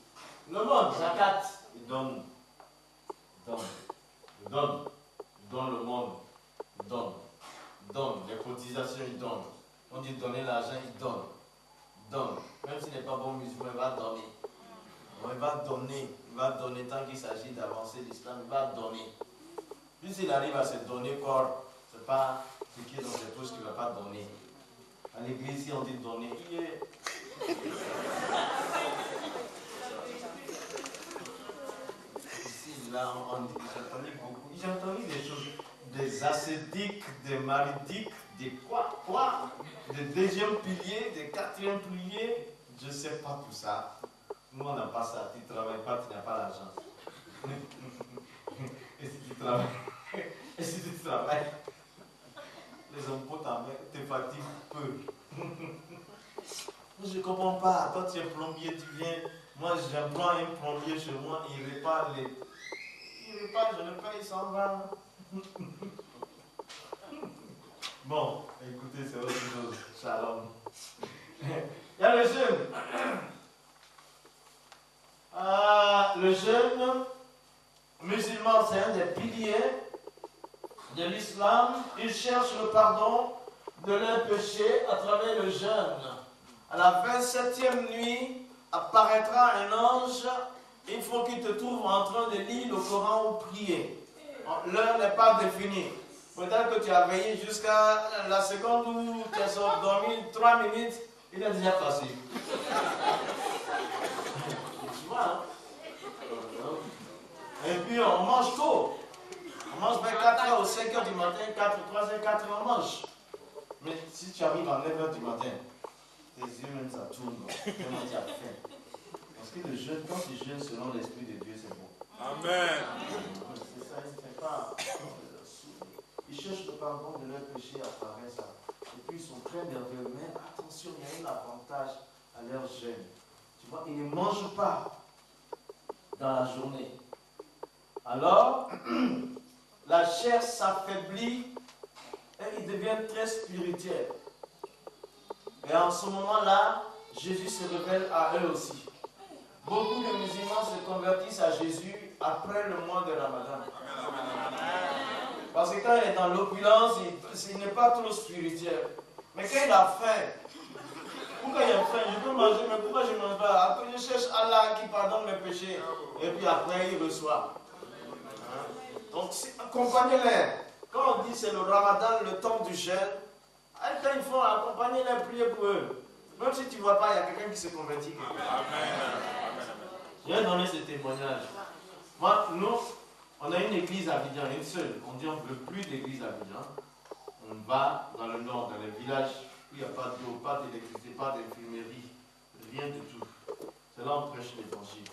Le monde, zakat, il donne. Il donne le monde. Il donne. Les cotisations, il donne. On dit donner l'argent, il donne. Même s'il n'est pas bon musulman, il va donner. Bon, il va donner tant qu'il s'agit d'avancer l'islam, il va donner. Puis s'il arrive à se donner corps, ce n'est pas ce qui est dans ses poches qu'il ne va pas donner. À l'église, si on dit donner, il est. Ici, là, j'ai entendu beaucoup. J'ai entendu des choses. Des ascétiques, des maridiques, des quoi, des deuxième pilier, des quatrième pilier, je ne sais pas tout ça. Nous, on n'a pas ça. Tu ne travailles pas, tu n'as pas l'argent. Et si tu travailles, les impôts te fatiguent peu. Je ne comprends pas. Toi, tu es plombier, tu viens. Moi, j'emploie un plombier chez moi, il répare je le paye 120. Bon, écoutez, c'est autre chose. Shalom. Il y a le jeûne. Le jeûne musulman, c'est un des piliers de l'islam. Ils cherchent le pardon de leurs péchés à travers le jeûne. À la 27e nuit, apparaîtra un ange. Il faut qu'il te trouve en train de lire le Coran ou prier. L'heure n'est pas définie. Peut-être que tu as veillé jusqu'à la seconde où tu as dormi 3 minutes, il est déjà passé. Tu vois, hein? Et puis on mange tôt. On mange vers 4h ou 5h du matin, 3h, 4h, on mange. Mais si tu arrives à 9h du matin, tes yeux même ça tourne. Tellement tu as faim. Parce que le jeûne, quand tu jeûnes selon l'Esprit de Dieu, c'est bon. Amen. C'est ça, il ne fait pas. Ils cherchent le pardon de leurs péchés à travers ça. Et puis ils sont pleins d'erreurs. Mais attention, il y a un avantage à leur jeûne. Tu vois, ils ne mangent pas dans la journée. Alors, la chair s'affaiblit et ils deviennent très spirituels. Et en ce moment-là, Jésus se révèle à eux aussi. Beaucoup de musulmans se convertissent à Jésus après le mois de Ramadan. Parce que quand il est dans l'opulence, il n'est pas trop spirituel. Mais quand il a faim, pourquoi il a faim? Je peux manger, mais pourquoi je ne mange pas? Après, je cherche Allah qui pardonne mes péchés. Et puis après, il reçoit. Donc, accompagnez-les. Quand on dit c'est le ramadan, le temps du jeûne, quand ils font, accompagnez-les, priez pour eux. Même si tu ne vois pas, il y a quelqu'un qui se convertit. Je vais donner ce témoignage. Moi, nous, on a une église à Abidjan, une seule. On dit on ne veut plus d'église à Abidjan. On va dans le nord, dans les villages où il n'y a pas d'eau, pas d'électricité, pas d'infirmerie, rien du tout. C'est là où on prêche l'évangile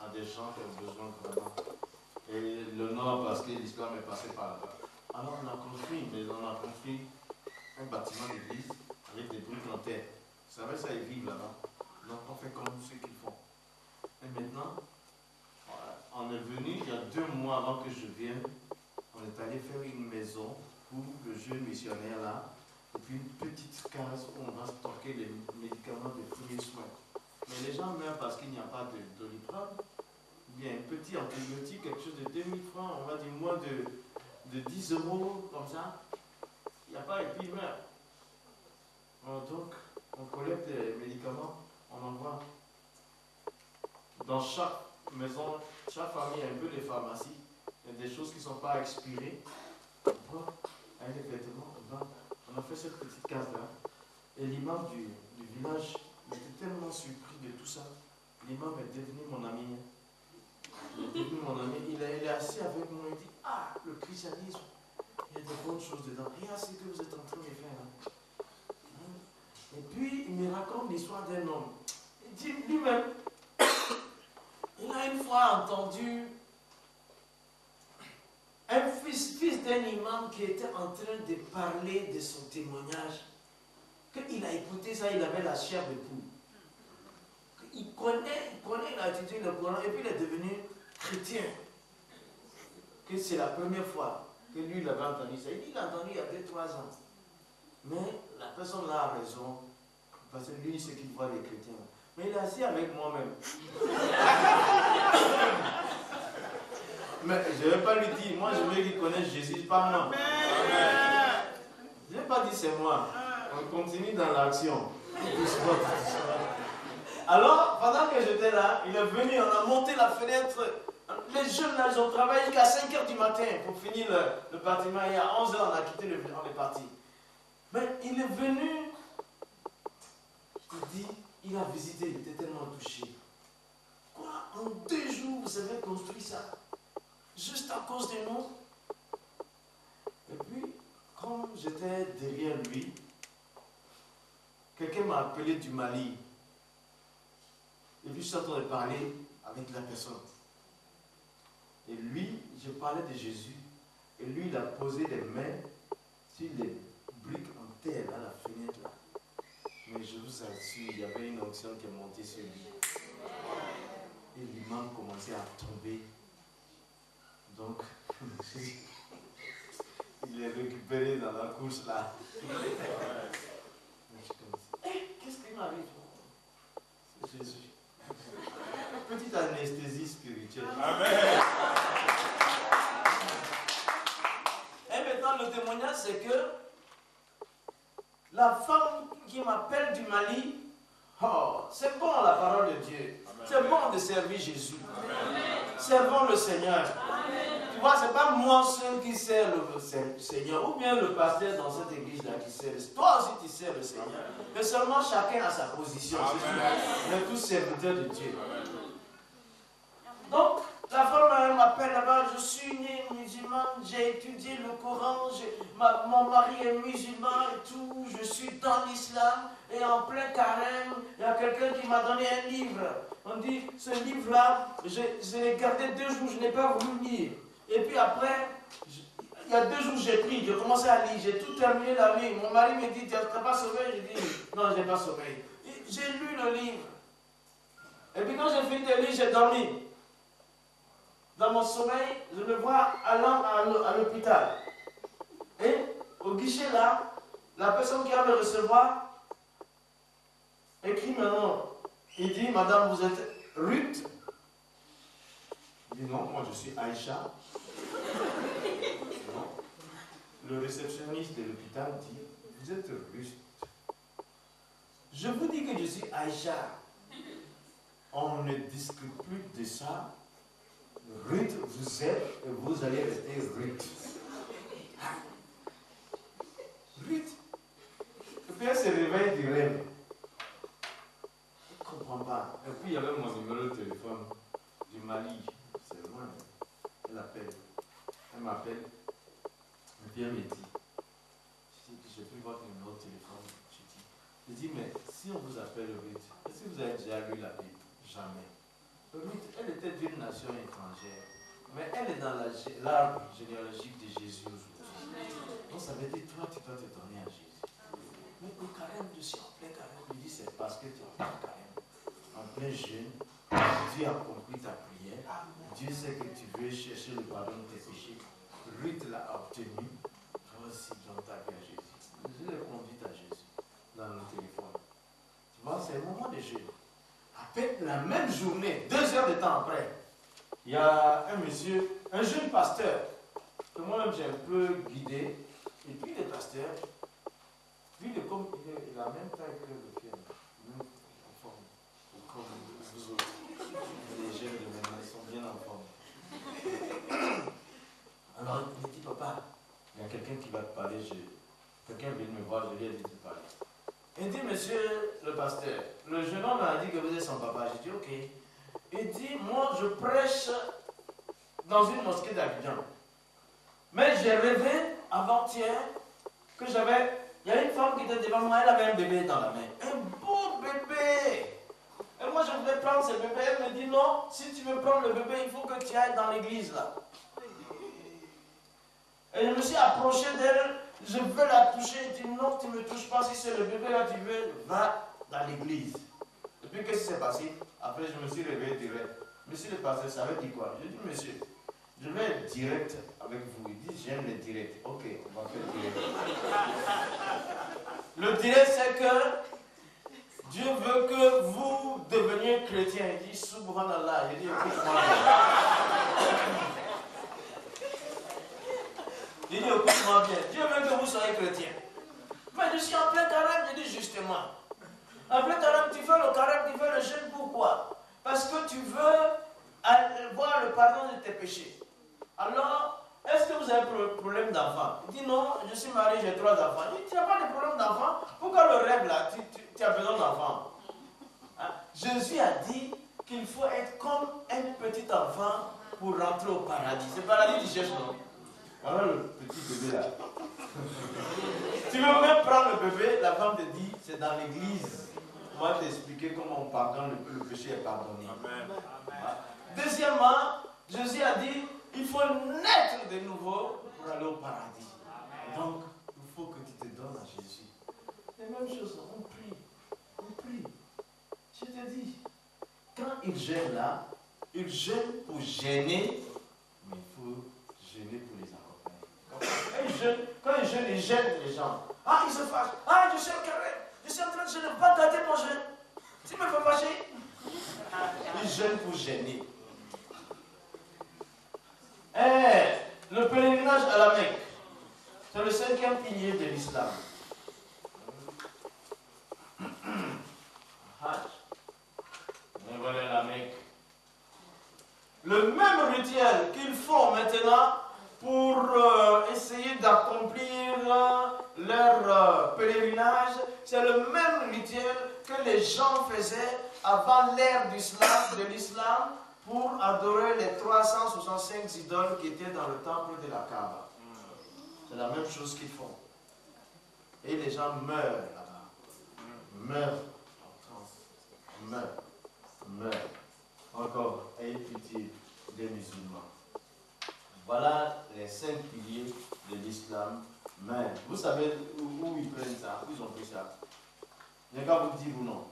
à des gens qui ont besoin vraiment. Et le nord, parce que l'islam est passé par là-bas. Alors on a construit une maison, on a construit un bâtiment d'église avec des briques en terre. Vous savez, ça, ils vivent là-bas. Donc on fait comme ceux qu'ils font. Et maintenant, on est venu il y a 2 mois avant que je vienne. On est allé faire une maison pour le jeune missionnaire là. Et puis une petite case où on va stocker les médicaments de premiers soins. Mais les gens meurent parce qu'il n'y a pas de Doliprane. Il y a un petit antibiotique, quelque chose de 2000 francs, on va dire moins de 10 euros, comme ça. Il n'y a pas, et puis ils meurent. Donc, on collecte les médicaments, on envoie. Dans chaque maison, chaque famille a un peu de pharmacie. Il y a des choses qui ne sont pas expirées. On prend avec les vêtements, on a fait cette petite case-là. Et l'imam du village, il était tellement surpris de tout ça. L'imam est devenu mon ami. Il est devenu mon ami. Il est assis avec moi. Il dit, ah, le christianisme, il y a de bonnes choses dedans. Regarde ce que vous êtes en train de faire là. Et puis, il me raconte l'histoire d'un homme. Il dit lui-même, il a une fois entendu un fils d'un imam qui était en train de parler de son témoignage. Quand il a écouté ça, il avait la chair de poule. Il connaît, il a étudié le Coran et puis il est devenu chrétien. Que c'est la première fois que lui il avait entendu ça. Il dit qu'il l'a entendu il y a 2-3 ans. Mais la personne là a raison. Parce que lui, c'est qu'il voit les chrétiens. Mais il est assis avec moi-même. Mais je ne vais pas lui dire, moi je veux qu'il connaisse Jésus, pas moi. Je ne vais pas dire c'est moi. On continue dans l'action. Alors, pendant que j'étais là, il est venu, on a monté la fenêtre. Les jeunes là, ils ont travaillé jusqu'à 5 h du matin pour finir le bâtiment. Et à 11 h, on a quitté le village, on est parti. Mais il est venu, il dit, il a visité, il était tellement touché. Quoi, en 2 jours, vous avez construit ça? Juste à cause de nous? Et puis, comme j'étais derrière lui, quelqu'un m'a appelé du Mali. Et puis je suis en train de parler avec la personne. Et lui, je parlais de Jésus. Et lui, il a posé les mains sur les briques en terre à la fenêtre là. Mais je vous assure, il y avait une onction qui est montée sur lui. Et l'imam commençait à tomber. Donc, il est récupéré dans la course là. Qu'est-ce qui m'arrive? C'est Jésus. Petite anesthésie spirituelle. Amen. Et maintenant, le témoignage, c'est que la femme qui m'appelle du Mali, oh, c'est bon la parole de Dieu. C'est bon de servir Jésus. Servons le Seigneur. Amen. Tu vois, c'est pas moi seul qui sert le Seigneur, ou bien le pasteur dans cette église-là qui sert. Toi aussi tu sers le Seigneur. Mais seulement chacun a sa position. On est tous serviteurs de Dieu. Donc, la femme m'appelle là-bas, je suis né musulman, j'ai étudié le Coran, mon mari est musulman et tout, je suis dans l'islam, et en plein carême, il y a quelqu'un qui m'a donné un livre. On dit, ce livre-là, je l'ai gardé 2 jours, je n'ai pas voulu lire. Et puis après, il y a 2 jours, j'ai pris, j'ai commencé à lire, j'ai tout terminé la nuit. Mon mari me dit, tu n'as pas sommeil? Je dis, non, je n'ai pas sommeil. J'ai lu le livre. Et puis quand j'ai fini de lire, j'ai dormi. Dans mon sommeil, je me vois allant à l'hôpital. Et au guichet là, la personne qui va me recevoir écrit mon nom. Il dit, madame, vous êtes Ruth? Je dis, non, moi je suis Aïcha. Non. le réceptionniste de l'hôpital dit, vous êtes russe. Je vous dis que je suis Aïcha. On ne discute plus de ça. Ruth, vous êtes et vous allez rester Ruth. Ruth. Et puis elle se réveille du rêve. Je ne comprends pas. Et puis il y avait mon numéro de téléphone du Mali. C'est loin. Elle appelle. Elle m'appelle. Et puis elle me dit, j'ai pris votre numéro de téléphone. Je dis, mais si on vous appelle Ruth, est-ce que vous avez déjà lu la Bible? Jamais. Ruth, elle était d'une nation étrangère, mais elle est dans l'arbre généalogique de Jésus aujourd'hui. Donc ça veut dire, toi, tu dois te donner à Jésus. Mais au carême, je suis en plein carême. Il dit, c'est parce que tu es en plein carême, en plein jeûne. Dieu a compris ta prière. Dieu sait que tu veux chercher le pardon de tes péchés. Ruth l'a obtenu. Toi aussi, donne ta vie à Jésus. Je l'ai conduite à Jésus dans le téléphone. Tu vois, c'est le moment de jeûne. Après la même journée, 2 heures de temps après, il y a un monsieur, un jeune pasteur, que moi-même j'ai un peu guidé. Et puis le pasteur, lui, comme il a la même taille que le film, même en forme, comme vous autres. Les jeunes de maintenant, ils sont bien en forme. Alors il me dit, papa, il y a quelqu'un qui va te parler. Quelqu'un vient me voir, je lui ai dit de parler. Il dit, monsieur le pasteur, le jeune homme m'a dit que vous êtes son papa. J'ai dit, ok. Il dit, moi je prêche dans une mosquée d'Abidjan. Mais j'ai rêvé avant-hier que il y a une femme qui était devant moi, elle avait un bébé dans la main. Un beau bébé. Et moi je voulais prendre ce bébé. Elle me dit, non, si tu veux prendre le bébé, il faut que tu ailles dans l'église là. Et je me suis approché d'elle. Je veux la toucher, il dit non, tu ne me touches pas, si c'est le bébé là, tu veux, va dans l'église. Et puis qu'est-ce qui s'est passé? Après, je me suis réveillé direct. Monsieur le pasteur, ça veut dire quoi? Je dis, monsieur, je vais être direct avec vous. Il dit, j'aime le direct. Ok, on va faire direct. Le direct, c'est que Dieu veut que vous deveniez chrétien. Il dit, subhanallah. Il dit, écoute-moi. Il dit, écoute-moi bien, Dieu veut que vous soyez chrétien. Mais je suis en plein carême, je dis justement. En plein carême, tu fais le carême, tu fais le jeûne, pourquoi? Parce que tu veux voir le pardon de tes péchés. Alors, est-ce que vous avez un problème d'enfant? Il dit non, je suis marié, j'ai 3 enfants. Il dit, tu n'as pas de problème d'enfant? Pourquoi le rêve là, tu as besoin d'enfant? Hein? Jésus a dit qu'il faut être comme un petit enfant pour rentrer au paradis. C'est le paradis du cherche, non? Voilà le petit bébé là. Tu veux même prendre le bébé, la femme te dit, c'est dans l'église. On va t'expliquer comment on pardonne, le péché est pardonné. Amen. Deuxièmement, Jésus a dit, il faut naître de nouveau pour aller au paradis. Donc, il faut que tu te donnes à Jésus. La même chose, on prie. On prie. Je te dis, quand il gêne là, il gêne pour gêner, mais il faut gêner pour les accompagner. Quand il jeûne, il gêne les gens. Ah, il se fâche. Ah, je suis en carême. Je suis en train de jeûner. Pas garder mon jeûne. Tu me fais fâcher. Il gêne pour gêner. Le pèlerinage à la Mecque, c'est le 5e pilier de l'islam. Hajj. On va aller à la Mecque. Le même rituel qu'ils font maintenant pour essayer d'accomplir leur pèlerinage, c'est le même rituel que les gens faisaient avant l'ère de l'islam pour adorer les 365 idoles qui étaient dans le temple de la Kaaba. C'est la même chose qu'ils font. Et les gens meurent là-bas. Meurent en France. Meurent. Encore, ayez pitié des musulmans. Voilà les 5 piliers de l'islam. Mais vous savez où ils prennent ça? Où ils ont pris ça? Il n'y a qu'à vous dire ou non.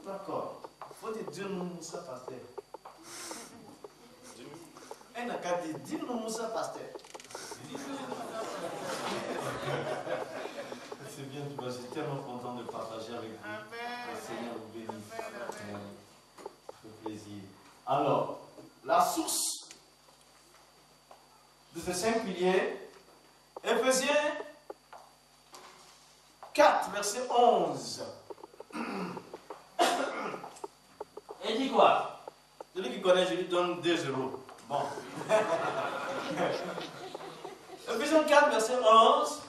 D'accord. Il faut te dire nous Moussa pasteur. Elle n'a qu'à dire, dis-nous Moussa pasteur. C'est bien, tu vois, je suis tellement content de partager avec vous. Le Seigneur vous bénisse. Ça fait plaisir. Alors, la source de ces 5 piliers, Éphésiens 4, verset 11. Il dit quoi? Celui qui connaît, je lui donne 2 euros. Bon. Éphésiens 4, verset 11.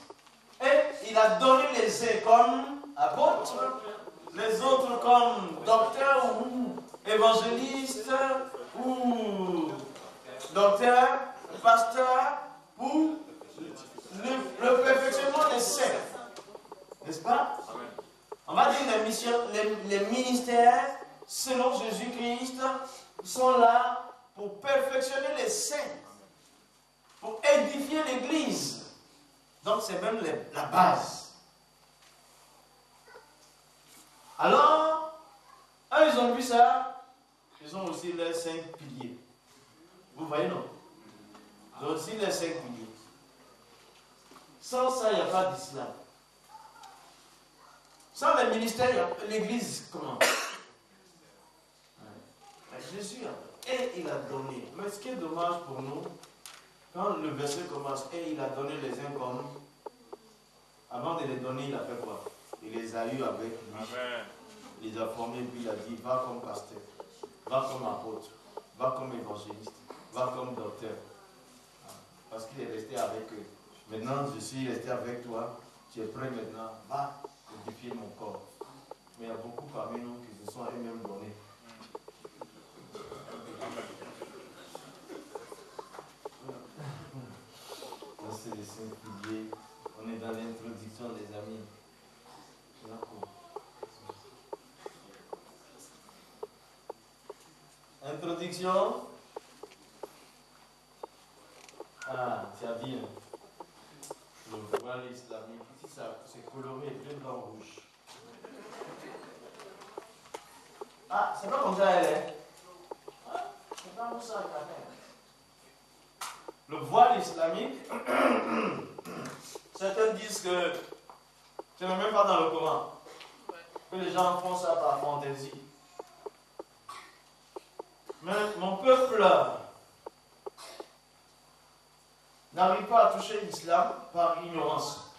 Et il a donné les uns comme apôtres, les autres comme docteurs ou évangélistes ou docteurs, pasteurs, pour le perfectionnement des saints. N'est-ce pas? On va dire les missions, les ministères, selon Jésus-Christ, sont là pour perfectionner les saints, pour édifier l'Église. Donc c'est même la base. Alors, eux, ils ont vu ça, ils ont aussi les 5 piliers. Vous voyez, non? Ils ont aussi les 5 piliers. Sans ça, il n'y a pas d'islam. Sans les ministères, l'Église, comment? Jésus, et il a donné. Mais ce qui est dommage pour nous, quand le verset commence, et il a donné les uns comme, avant de les donner, il a fait quoi? Il les a eus avec lui. Amen. Il les a formés, puis il a dit, va comme pasteur, va comme apôtre, va comme évangéliste, va comme docteur. Parce qu'il est resté avec eux. Maintenant, je suis resté avec toi, tu es prêt maintenant, va édifier mon corps. Mais il y a beaucoup parmi nous qui se sont eux-mêmes donnés. C'est les 5 piliers. On est dans l'introduction, les amis. Introduction. Ah, c'est bien. Le voile islamique. Ici, c'est coloré, bleu, blanc, rouge. Ah, c'est pas comme ça, elle est. Ah, c'est pas comme ça, quand même. Le voile islamique, certains disent que ce n'est même pas dans le Coran, que les gens font ça par fantaisie. Mais mon peuple n'arrive pas à toucher l'islam par ignorance.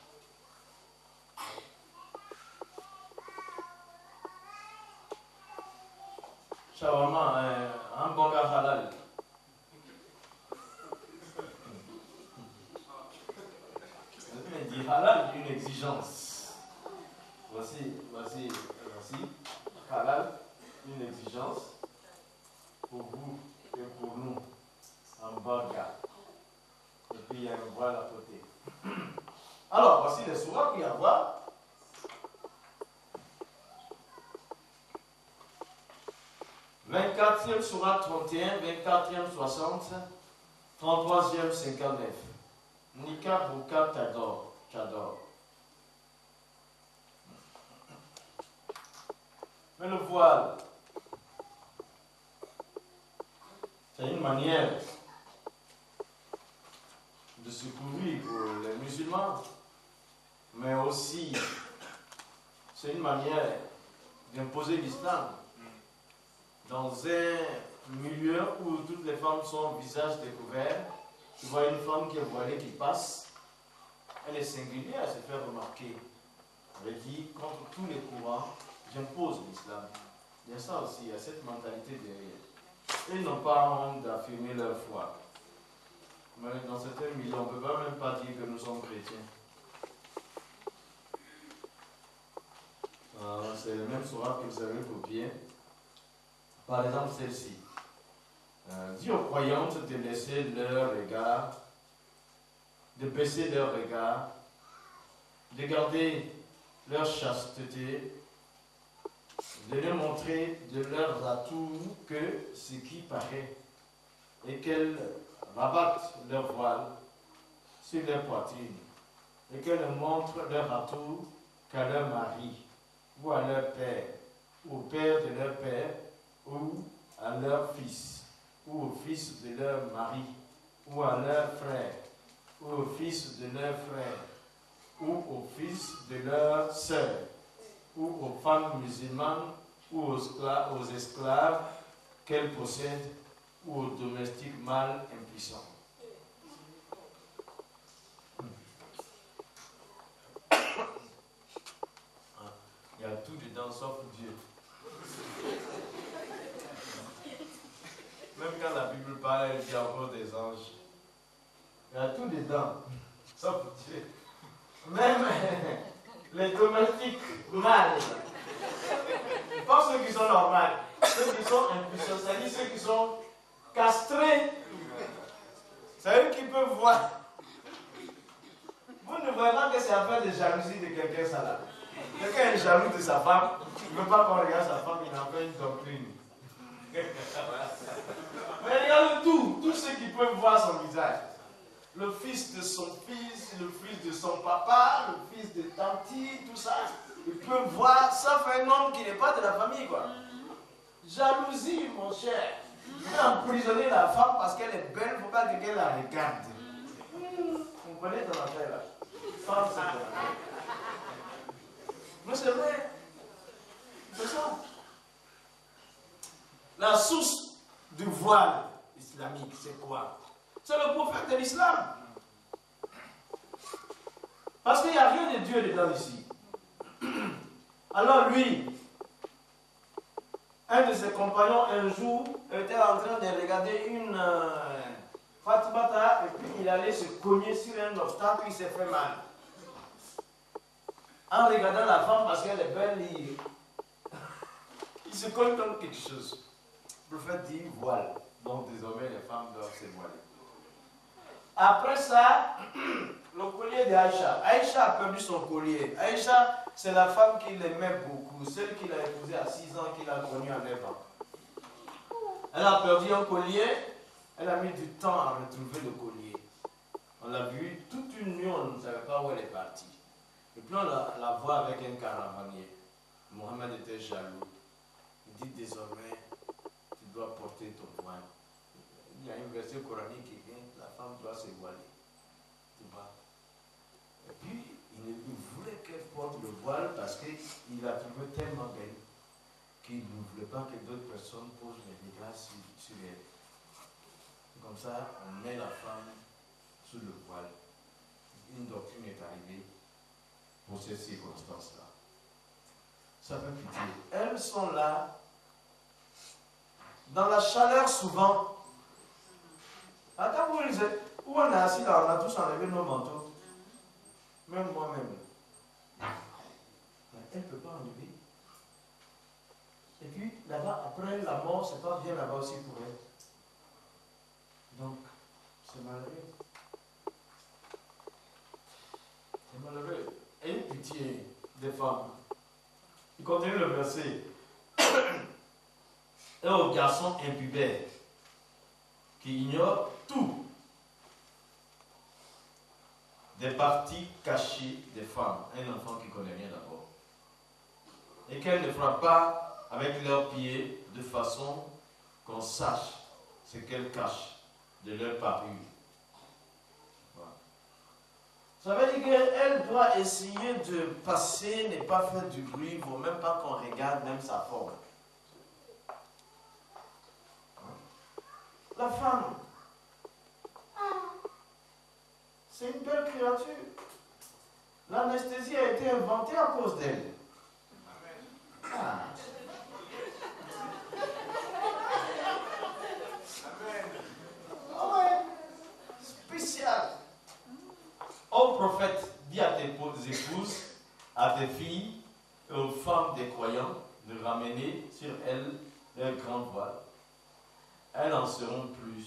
Shawarma, un bon gars halal. Il dit halal, une exigence. Voici, halal, une exigence pour vous et pour nous, un burger. Et puis il y a un voile à côté. Alors, voici les sourates qu'il y a à voir. 24e sourate 31, 24e 60, 33e 59. Nika Buka Tador. Mais le voile, c'est une manière de se couvrir pour les musulmans, mais aussi c'est une manière d'imposer l'islam dans un milieu où toutes les femmes sont visage découvert. Tu vois une femme qui est voilée qui passe, elle est singulière à se faire remarquer. Elle dit contre tous les courants, j'impose l'islam. Il y a ça aussi, il y a cette mentalité derrière. Ils n'ont pas honte d'affirmer leur foi. Mais dans certains milieux, on ne peut même pas dire que nous sommes chrétiens. C'est le même sourate que vous avez copié. Par exemple, celle-ci. Dis aux croyantes de laisser leur regard, de baisser leur regard, de garder leur chasteté, de ne montrer de leurs atouts que ce qui paraît, et qu'elles rabattent leur voile sur leur poitrine, et qu'elles ne montrent leur atout qu'à leur mari, ou à leur père, ou au père de leur père, ou à leur fils, ou au fils de leur mari, ou à leur frère, ou au fils de leur frère, ou au fils de leur sœur, ou aux femmes musulmanes, ou aux esclaves qu'elles possèdent, ou aux domestiques mâles impuissants. là-bas, il y a encore des anges. Il y a tout dedans. Ça pour Dieu. Même les domestiques mâles. Pas ceux qui sont normaux. Ceux qui sont impuissants, c'est-à-dire ceux qui sont castrés. C'est eux qui peuvent voir. Vous ne voyez pas que c'est affaire de jalousie de quelqu'un, ça là. Quelqu'un est jaloux de sa femme, il ne veut pas qu'on regarde sa femme, il en fait une doctrine. Mais regarde tout ceux qui peuvent voir son visage. Le fils de son fils, le fils de son papa, le fils de tanti, tout ça. Ils peuvent voir, sauf un homme qui n'est pas de la famille, quoi. Jalousie, mon cher. Il a emprisonné la femme parce qu'elle est belle, il ne faut pas que quelqu'un la regarde. Vous comprenez ton affaire là? Femme, c'est ton affaire. Mais c'est vrai. C'est ça. La source du voile islamique, c'est quoi? C'est le prophète de l'islam. Parce qu'il n'y a rien de Dieu dedans ici. Alors lui, un de ses compagnons, un jour, était en train de regarder une Fatimata, et puis il allait se cogner sur un obstacle, il s'est fait mal. En regardant la femme, parce qu'elle est belle, il se cogne comme quelque chose. Le prophète dit voile. Donc désormais, les femmes doivent se voiler. Après ça, le collier d'Aïcha. Aïcha a perdu son collier. Aïcha, c'est la femme qui l'aimait beaucoup. Celle qu'il a épousée à 6 ans, qu'il a connue à 9 ans. Elle a perdu un collier. Elle a mis du temps à retrouver le collier. On l'a vu toute une nuit, on ne savait pas où elle est partie. Et puis on la voit avec un caravanier. Mohamed était jaloux. Il dit désormais, tu dois porter ton voile. Il y a une verset coranique qui vient, la femme doit se voiler. Tu vois. Et puis, il voulait qu'elle porte le voile parce qu'il la trouvait tellement belle qu'il ne voulait pas que d'autres personnes posent les dégâts sur elle. Comme ça, on met la femme sous le voile. Une doctrine est arrivée pour ces circonstances-là. Ça fait pitié. Elles sont là, dans la chaleur souvent. Attends, où on est assis là, on a tous enlevé nos manteaux. Même moi-même. Mais elle ne peut pas enlever. Et puis, là-bas, après la mort, c'est pas bien là-bas aussi pour elle. Donc, c'est malheureux. C'est malheureux. Et une pitié des femmes. Il continue le verset. Et aux garçons impubères qui ignorent tout des parties cachées des femmes. Un enfant qui ne connaît rien d'abord. Et qu'elles ne frappent pas avec leurs pieds de façon qu'on sache ce qu'elles cachent de leur parure. Voilà. Ça veut dire qu'elle doit essayer de passer, ne pas faire du bruit, il ne faut même pas qu'on regarde même sa forme. La femme, c'est une belle créature. L'anesthésie a été inventée à cause d'elle. Ah. Oh ouais, spécial. Ô prophète, dis à tes épouses, à tes filles et aux femmes des croyants de ramener sur elles leur grand voile. Elles en seront plus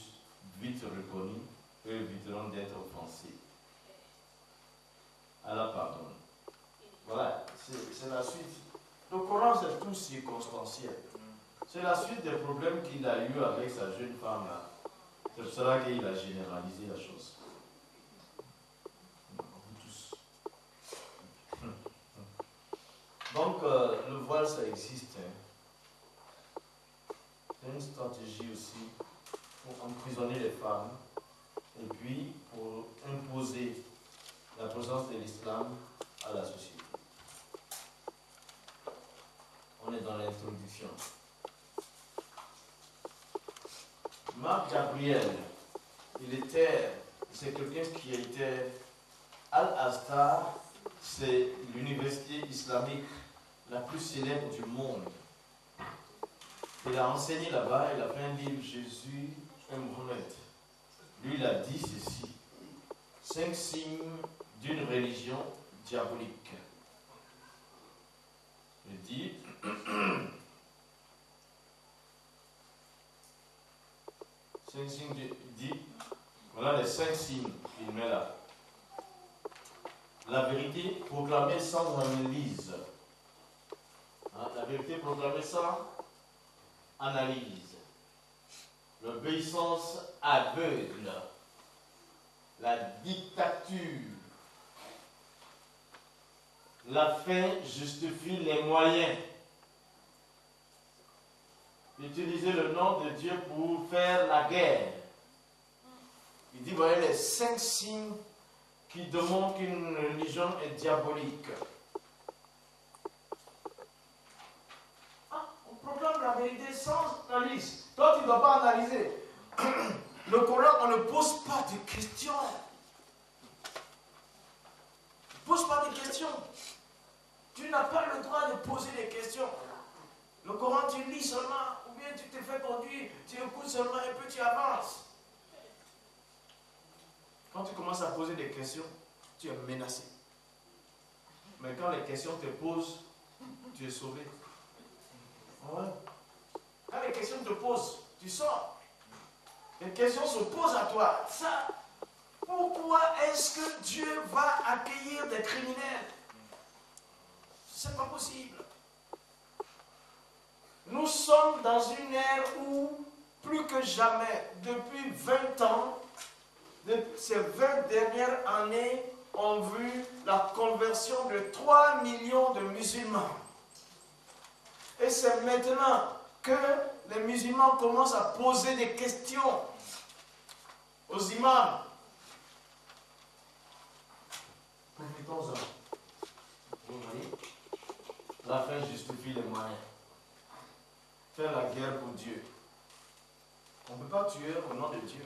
vite reconnues et éviteront d'être offensées. Allah pardonne. Voilà, c'est la suite. Le Coran, c'est tout circonstanciel. C'est la suite des problèmes qu'il a eu avec sa jeune femme là. C'est pour cela qu'il a généralisé la chose. Vous tous. Donc, le voile, ça existe. Hein. C'est une stratégie aussi pour emprisonner les femmes et puis pour imposer la présence de l'islam à la société. On est dans l'introduction. Marc Gabriel, c'est quelqu'un qui était Al-Azhar, c'est l'université islamique la plus célèbre du monde. Il a enseigné là-bas, il a fait un livre, Jésus et Mohammed, lui, il a dit ceci. 5 signes d'une religion diabolique. Il dit, voilà les 5 signes qu'il met là. La vérité proclamée sans analyse. Hein, la vérité proclamée sans analyse. L'obéissance aveugle. La dictature. La fin justifie les moyens. Utiliser le nom de Dieu pour faire la guerre. Il dit, voyez les 5 signes qui démontrent qu'une religion est diabolique. Ah, on proclame la vérité sans analyse. Toi, tu ne dois pas analyser. Le Coran, on ne pose pas de questions. Ne pose pas de questions. Tu n'as pas le droit de poser des questions. Le Coran, tu lis seulement, ou bien tu te fais conduire, tu écoutes seulement et puis tu avances. Quand tu commences à poser des questions, tu es menacé. Mais quand les questions te posent, tu es sauvé. Ouais. Quand les questions te posent, tu sors. Les questions se posent à toi. Ça, pourquoi est-ce que Dieu va accueillir des criminels? C'est pas possible. Nous sommes dans une ère où, plus que jamais, depuis 20 ans, ces 20 dernières années ont vu la conversion de 3 millions de musulmans. Et c'est maintenant que les musulmans commencent à poser des questions aux imams. Profitons-en. Vous voyez? La fin justifie les moyens. Faire la guerre pour Dieu. On ne peut pas tuer au nom de Dieu.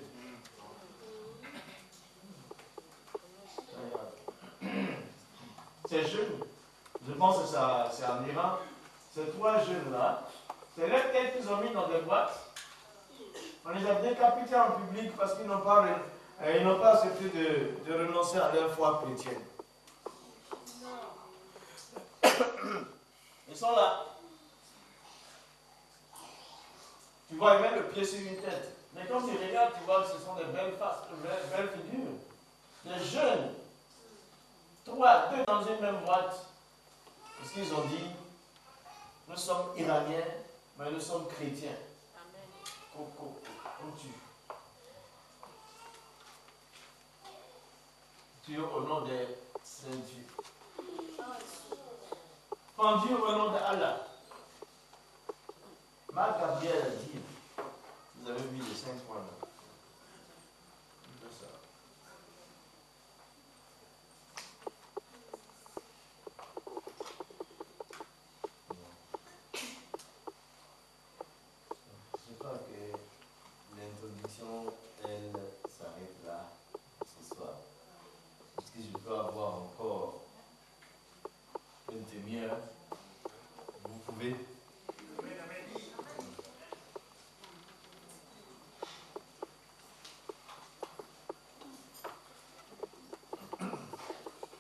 Ces jeunes, je pense que c'est en Iran, ces 3 jeunes-là, c'est leur tête qu'ils ont mis dans des boîtes. On les a décapités en public parce qu'ils n'ont pas accepté de renoncer à leur foi chrétienne. Ils sont là. Tu vois, ils mettent le pied sur une tête. Mais quand tu regardes, tu vois que ce sont des belles faces, de belles figures. Des jeunes. 3, 2 dans une même boîte. Parce qu'ils ont dit, nous sommes iraniens, mais nous sommes chrétiens. Coco, on tue. Tue au nom de Saint-Dieu. Pendu au nom d'Allah. Marc Gabriel a dit, vous avez vu les 5 points là. Je crois que l'introduction, elle s'arrête là ce soir. Est-ce que je peux avoir encore une demi-heure? Vous pouvez?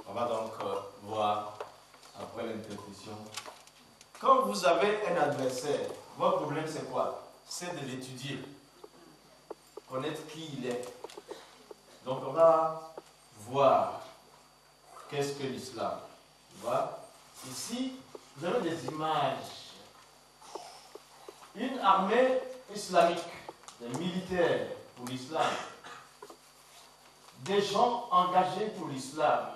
On va donc voir après l'introduction. Quand vous avez un adversaire, votre problème c'est quoi? C'est de l'étudier, connaître qui il est. Donc on va voir qu'est-ce que l'islam. Ici, vous avez des images. Une armée islamique, des militaires pour l'islam, des gens engagés pour l'islam,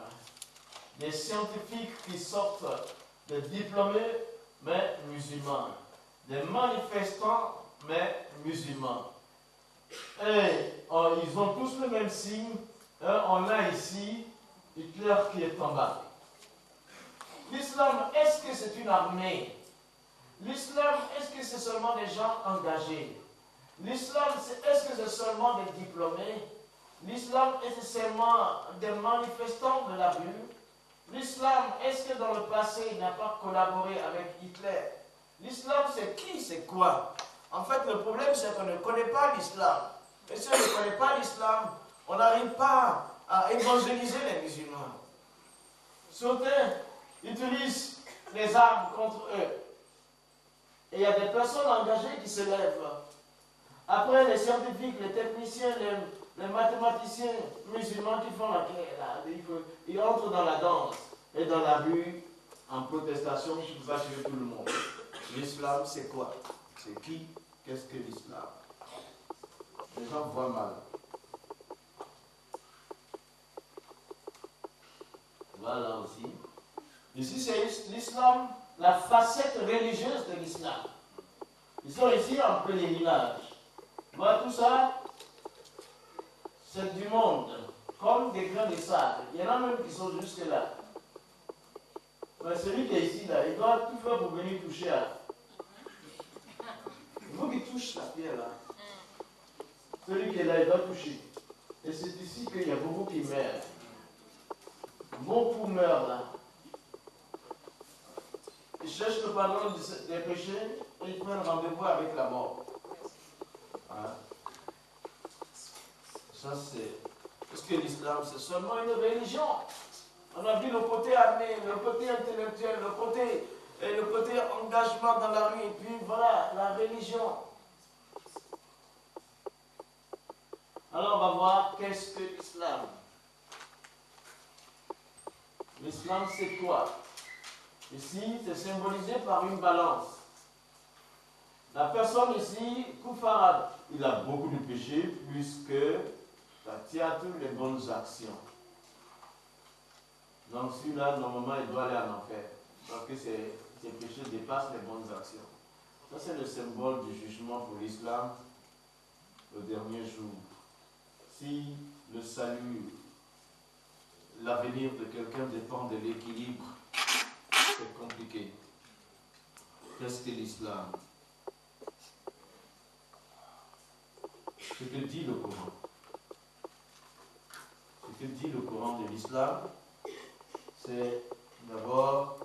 des scientifiques qui sortent, des diplômés mais musulmans, des manifestants mais musulmans. Et ils ont tous le même signe. On a ici Hitler qui est en bas. L'islam, est-ce que c'est une armée? L'islam, est-ce que c'est seulement des gens engagés? L'islam, est-ce que c'est seulement des diplômés? L'islam, est-ce que c'est seulement des manifestants de la rue? L'islam, est-ce que dans le passé, il n'a pas collaboré avec Hitler? L'islam, c'est qui, c'est quoi? En fait, le problème, c'est qu'on ne connaît pas l'islam. Et si on ne connaît pas l'islam, on n'arrive pas à évangéliser les musulmans. Certains utilisent les armes contre eux. Et il y a des personnes engagées qui se lèvent. Après, les scientifiques, les techniciens, les mathématiciens musulmans qui font la guerre, là, ils entrent dans la danse et dans la rue en protestation qui va tuer tout le monde. L'islam, c'est quoi? C'est qui? Qu'est-ce que l'islam? Les gens voient mal. Voilà aussi. Ici, c'est l'islam, la facette religieuse de l'islam. Ils sont ici en pèlerinage. Voilà, tout ça, c'est du monde, comme des grains de sable. Il y en a même qui sont jusque là. Mais celui qui est ici, là, il doit tout faire pour venir toucher à. Il faut qu'il touche la pierre là. Celui qui est là, il doit toucher. Et c'est ici qu'il y a beaucoup qui meurent. Beaucoup meurent là. Ils cherchent le pardon des péchés et ils prennent rendez-vous avec la mort. Hein? Ça c'est. Parce que l'islam c'est seulement une religion. On a vu le côté armé, le côté intellectuel, le côté engagement dans la rue, et puis voilà, la religion. Alors on va voir qu'est-ce que l'islam. L'islam c'est quoi? Ici, c'est symbolisé par une balance. La personne ici, Koufarad, il a beaucoup de péchés puisque il a toutes les bonnes actions. Donc celui-là, normalement, il doit aller en enfer. Parce que ses péchés dépassent les bonnes actions. Ça, c'est le symbole du jugement pour l'islam au dernier jour. Si le salut, l'avenir de quelqu'un dépend de l'équilibre, c'est compliqué. Qu'est-ce que l'islam? Ce que dit le Coran. Ce que dit le Coran de l'islam, c'est d'abord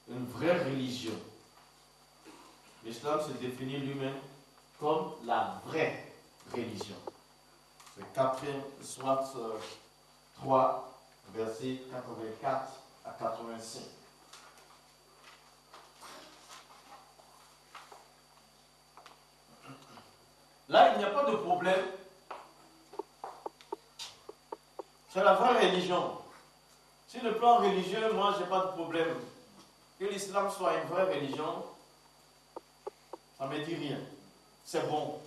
une vraie religion. L'islam se définit lui-même comme la vraie religion. C'est 4e, soit 3, versets 84 à 85. Là, il n'y a pas de problème. C'est la vraie religion. Sur le plan religieux, moi, je n'ai pas de problème. Que l'islam soit une vraie religion, ça ne me dit rien. C'est bon.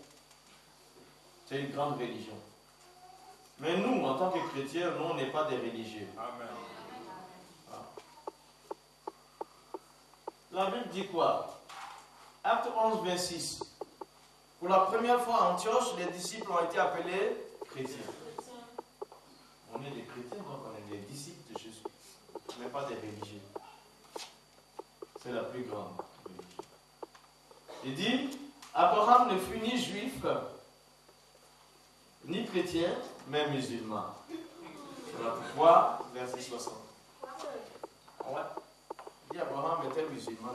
C'est une grande religion. Mais nous, en tant que chrétiens, nous, on n'est pas des religieux. Amen. La Bible dit quoi? Acte 11, 26. Pour la première fois à Antioche, les disciples ont été appelés chrétiens. On est des chrétiens, donc on est des disciples de Jésus, mais pas des religieux. C'est la plus grande religion. Il dit, Abraham ne fut ni juif, ni chrétien, mais musulman. Voilà pourquoi, verset 60. Ouais. Il dit Abraham était musulman.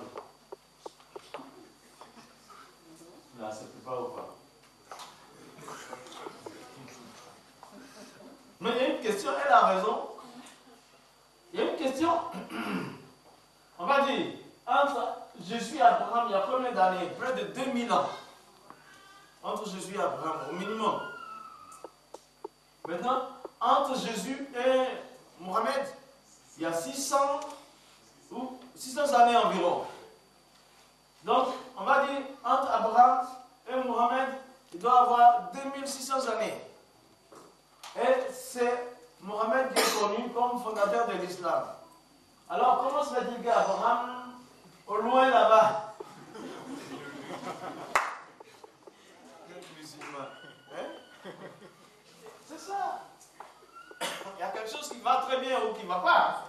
Là, ça ne peut pas ou pas. Mais il y a une question, elle a raison. Il y a une question. On va dire, entre Jésus et Abraham, il y a combien d'années? Près de 2000 ans. Entre Jésus et Abraham, au minimum. Maintenant, entre Jésus et Mohamed, il y a 600 années environ. Donc, on va dire, entre Abraham et Mohamed, il doit avoir 2600 années. Et c'est Mohamed qui est connu comme fondateur de l'islam. Alors, comment se fait-il qu'Abraham, au loin là-bas, musulman, hein? C'est ça. Il y a quelque chose qui va très bien ou qui ne va pas.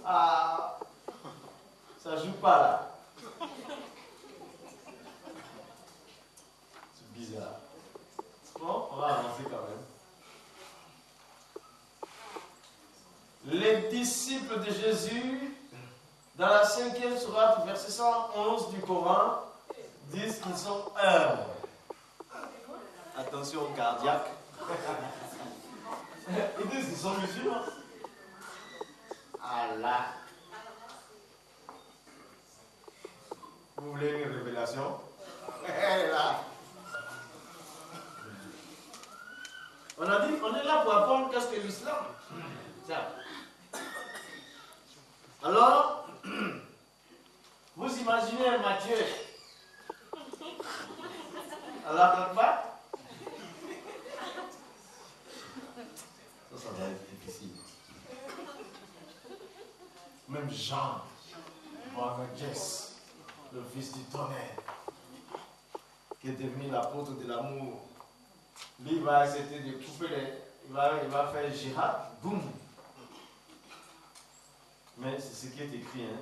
Ah, ça ne joue pas là. C'est bizarre. Bon, on va avancer quand même. Les disciples de Jésus, dans la 5e sourate, verset 111 du Coran, disent qu'ils sont humbles. Attention au cardiaque. Ils disent qu'ils sont musulmans. Allah. Vous voulez une révélation? Elle est là. On a dit, on est là pour apprendre qu'est-ce que l'islam. Alors, vous imaginez Matthieu. Allah pas? Ça va être difficile. Même Jean, Boanerges, le fils du tonnerre, qui est devenu l'apôtre de l'amour, lui il va essayer de couper les. Il va faire jihad, boum. Mais c'est ce qui est écrit. Hein.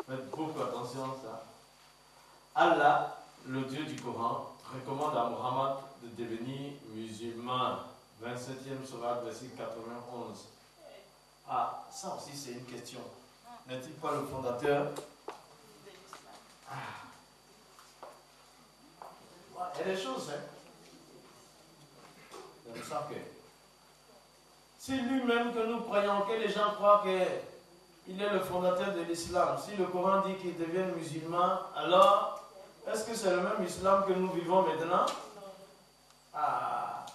Faites beaucoup attention à ça. Allah, le Dieu du Coran, recommande à Muhammad de devenir musulman. 27e surat, verset 91. Ah, ça aussi c'est une question. N'est-il pas le fondateur? Il y a des choses, hein. C'est ça que. Si lui-même que nous croyons, que les gens croient qu'il est le fondateur de l'islam, si le Coran dit qu'il devient musulman, alors est-ce que c'est le même islam que nous vivons maintenant? Ah.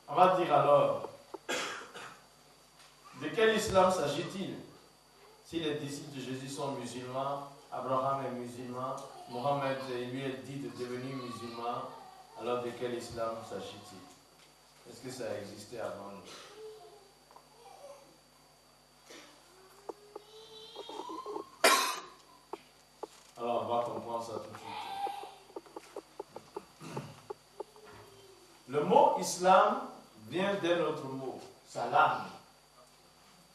On va dire alors, de quel islam s'agit-il? Si les disciples de Jésus sont musulmans, Abraham est musulman, Mohammed lui est dit de devenir musulman, alors de quel islam s'agit-il? Est-ce que ça a existé avant nous? Alors on va comprendre ça tout de suite. Le mot islam vient d'un autre mot, salam.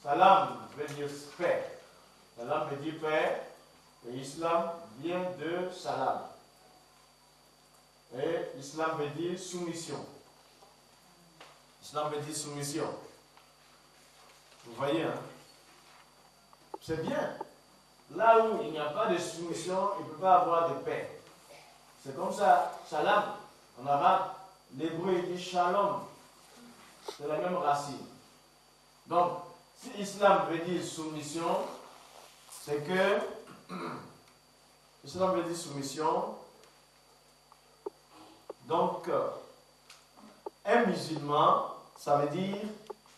Salam veut dire paix. Salam veut dire paix. Et islam vient de salam. Et islam veut dire soumission. Islam veut dire soumission. Vous voyez, hein? C'est bien. Là où il n'y a pas de soumission, il ne peut pas avoir de paix. C'est comme ça, salam, en arabe, l'hébreu il dit shalom. C'est la même racine. Donc, si islam veut dire soumission, c'est que islam veut dire soumission. Donc, un musulman, ça veut dire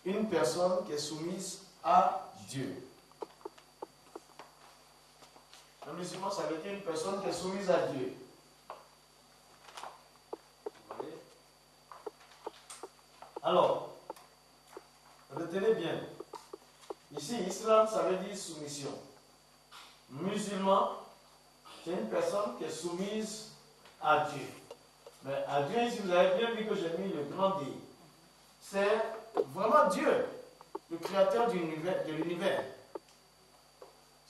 une personne qui est soumise à Dieu. Un musulman, ça veut dire une personne qui est soumise à Dieu. Vous voyez? Alors, retenez bien. Ici, islam, ça veut dire soumission. Musulman, c'est une personne qui est soumise à Dieu. Mais à Dieu, si vous avez bien vu que j'ai mis le grand D, c'est vraiment Dieu, le créateur de l'univers.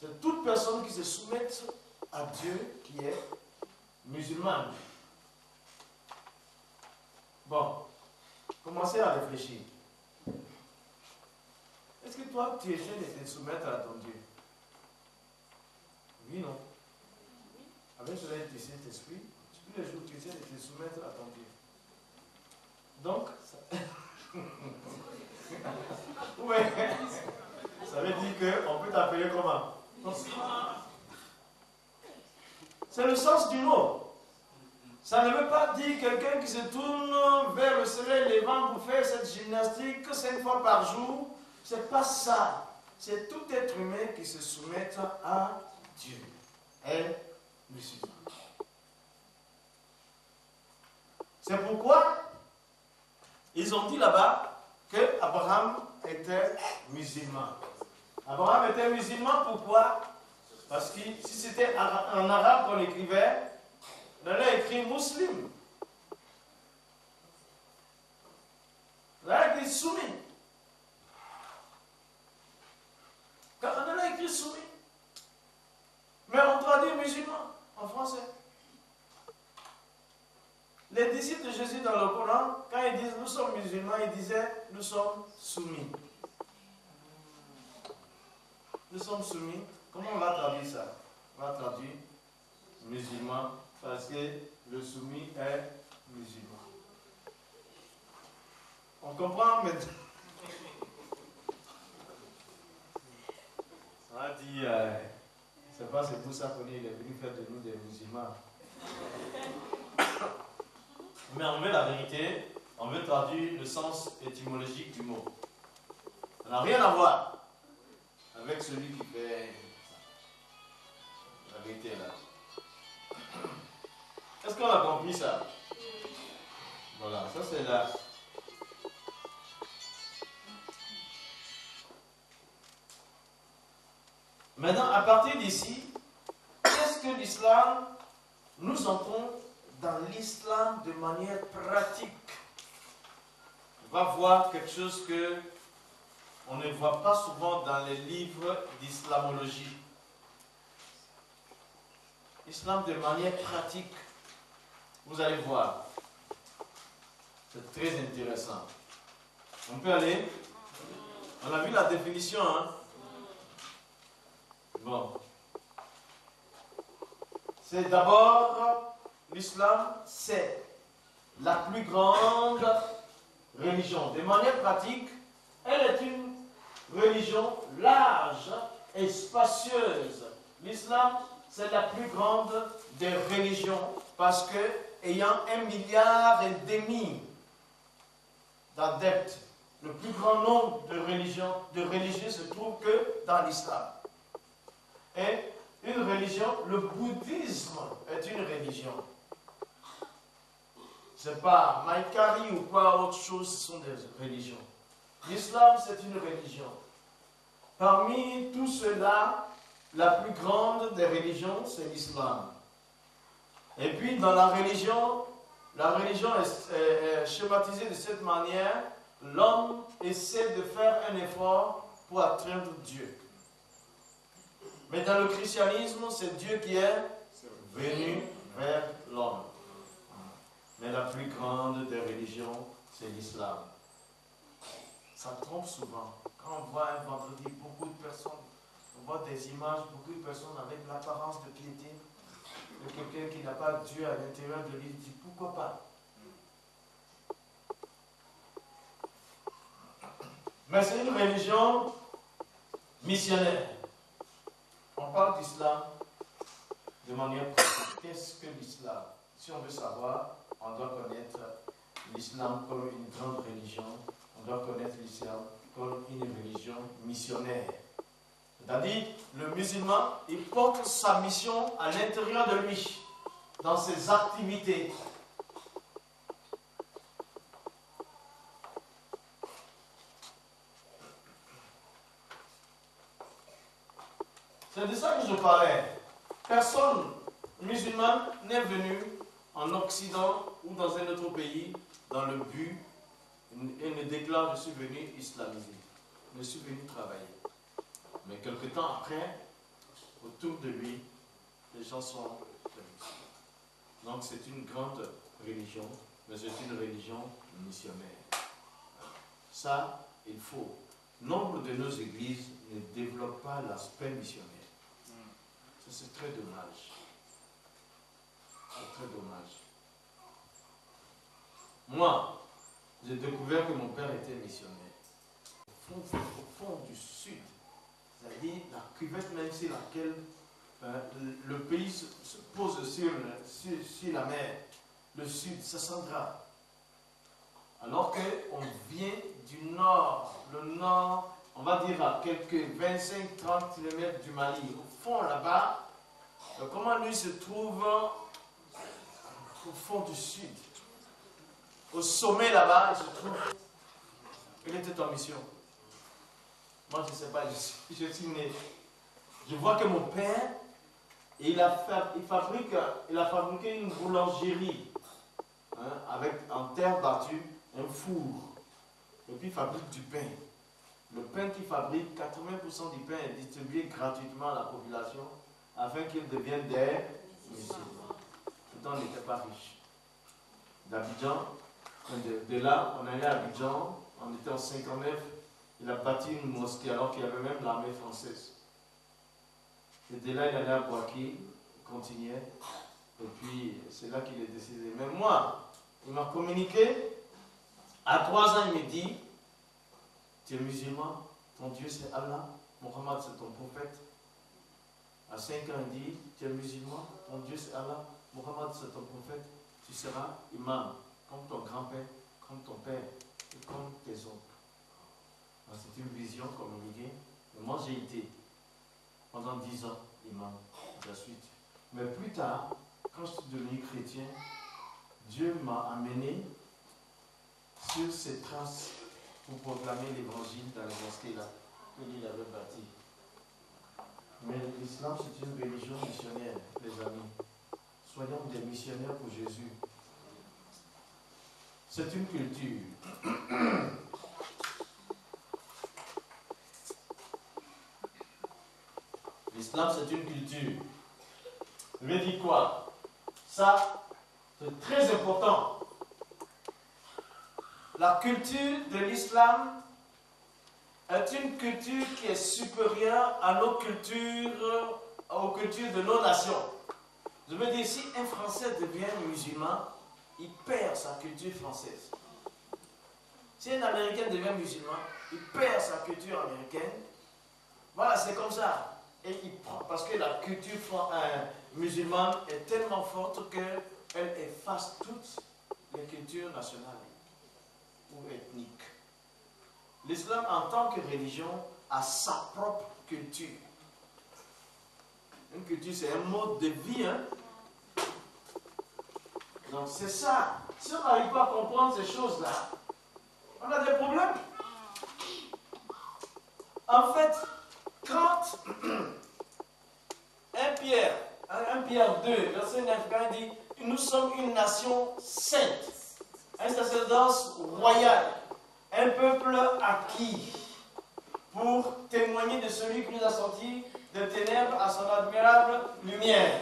C'est toute personne qui se soumette à Dieu qui est musulmane. Bon, commencez à réfléchir. Est-ce que toi, tu essaies de te soumettre à ton Dieu? Oui, non? Avec cela, tu essaies d'esprit. Tous les jours, tu essaies de te soumettre à ton Dieu. Donc, ouais, ça veut dire qu'on peut t'appeler comment? C'est le sens du mot. Ça ne veut pas dire quelqu'un qui se tourne vers le soleil levant pour faire cette gymnastique 5 fois par jour. C'est pas ça. C'est tout être humain qui se soumet à Dieu. Et musulman. C'est pourquoi ils ont dit là-bas que Abraham était musulman. Abraham était musulman, pourquoi? Parce que si c'était en arabe qu'on écrivait, on allait écrire musulman. On allait écrire soumis. Quand on allait écrire soumis. Mais on traduit musulman en français. Les disciples de Jésus dans le Coran, quand ils disent nous sommes musulmans, ils disaient nous sommes soumis. Nous sommes soumis Comment on va traduire ça? On va traduire musulman parce que le soumis est musulman. On comprend maintenant. On a dit, c'est pas c'est pour ça qu'on est venu faire de nous des musulmans. Mais en fait, la vérité, on veut traduire le sens étymologique du mot. Ça n'a rien à voir avec celui qui fait la vérité là. Est-ce qu'on a compris ça? Voilà, ça c'est là. Maintenant, à partir d'ici, qu'est-ce que l'islam? Nous entrons dans l'islam de manière pratique. On va voir quelque chose que on ne voit pas souvent dans les livres d'islamologie. L'islam de manière pratique. Vous allez voir. C'est très intéressant. On peut aller? On a vu la définition, hein? Bon. C'est d'abord, l'islam, c'est la plus grande religion. De manière pratique, elle est une religion large et spacieuse. L'islam, c'est la plus grande des religions parce que, ayant 1,5 milliard d'adeptes, le plus grand nombre de religieux se trouve que dans l'islam. Et une religion, le bouddhisme est une religion. C'est pas Maïkari ou quoi autre chose, ce sont des religions. L'islam, c'est une religion. Parmi tout cela, la plus grande des religions, c'est l'islam. Et puis, dans la religion est schématisée de cette manière. L'homme essaie de faire un effort pour atteindre Dieu. Mais dans le christianisme, c'est Dieu qui est venu vers l'homme. Mais la plus grande des religions, c'est l'islam. Ça trompe souvent. Quand on voit un vendredi, beaucoup de personnes, on voit des images, beaucoup de personnes avec l'apparence de piété. Et quelqu'un qui n'a pas Dieu à l'intérieur de lui dit pourquoi pas. Mais c'est une religion missionnaire. On parle d'islam de manière pratique. Qu'est-ce que l'islam? Si on veut savoir, on doit connaître l'islam comme une grande religion. On doit connaître l'islam comme une religion missionnaire. C'est-à-dire, le musulman, il porte sa mission à l'intérieur de lui, dans ses activités. C'est de ça que je parlais. Personne musulman n'est venu en Occident ou dans un autre pays dans le but et ne déclare je suis venu islamiser. Je suis venu travailler. Mais quelque temps après, autour de lui, les gens sont musulmans. Donc c'est une grande religion, mais c'est une religion missionnaire. Ça, il faut. Nombre de nos églises ne développent pas l'aspect missionnaire. Ça, c'est très dommage. C'est très dommage. Moi, j'ai découvert que mon père était missionnaire. Au fond du sud, c'est-à-dire la cuvette même sur laquelle le pays se pose sur la mer, le sud, ça sent grave. Alors qu'on vient du nord, le nord, on va dire à quelques 25-30 km du Mali, au fond là-bas, comment lui se trouve au fond du sud, au sommet là-bas, il se trouve, il était en mission. Moi je ne sais pas, je suis né. Je vois que mon père, il a fabriqué une boulangerie, hein, avec en terre battue, un four, et puis il fabrique du pain. Le pain qu'il fabrique, 80% du pain est distribué gratuitement à la population afin qu'il devienne des musulmans. Pourtant, il n'était pas riche. D'Abidjan, de là, on allait à Abidjan, on était en 59, il a bâti une mosquée alors qu'il y avait même l'armée française. Et de là, il allait à Boaki, il continuait. Et puis, c'est là qu'il est décidé. Mais moi, il m'a communiqué. À 3 ans, il me dit, tu es musulman, ton Dieu c'est Allah, Mohammed c'est ton prophète. À 5 ans, il dit, tu es musulman, ton Dieu c'est Allah, Mohammed c'est ton prophète. Tu seras imam, comme ton grand-père, comme ton père, et comme tes oncles. C'est une vision communiquée. Mais moi, j'ai été pendant 10 ans imam de la suite. Mais plus tard, quand je suis devenu chrétien, Dieu m'a amené sur ces traces pour proclamer l'évangile dans les mosquées là, que lui avait bâti. Mais l'islam, c'est une religion missionnaire, les amis. Soyons des missionnaires pour Jésus. C'est une culture. L'islam, c'est une culture. Je vais dire quoi? Ça, c'est très important. La culture de l'islam est une culture qui est supérieure à nos cultures, aux cultures de nos nations. Je veux dire, si un Français devient musulman, il perd sa culture française. Si un Américain devient musulman, il perd sa culture américaine. Voilà, c'est comme ça. Et il prend, parce que la culture musulmane est tellement forte qu'elle efface toutes les cultures nationales ou ethniques. L'islam, en tant que religion, a sa propre culture. Une culture, c'est un mode de vie. Hein? Donc, c'est ça. Si on n'arrive pas à comprendre ces choses-là, on a des problèmes. En fait, quand 1 Pierre 2, verset 9, quand il dit « Nous sommes une nation sainte, un sacerdoce royal, un peuple acquis, pour témoigner de celui qui nous a sortis de ténèbres à son admirable lumière. »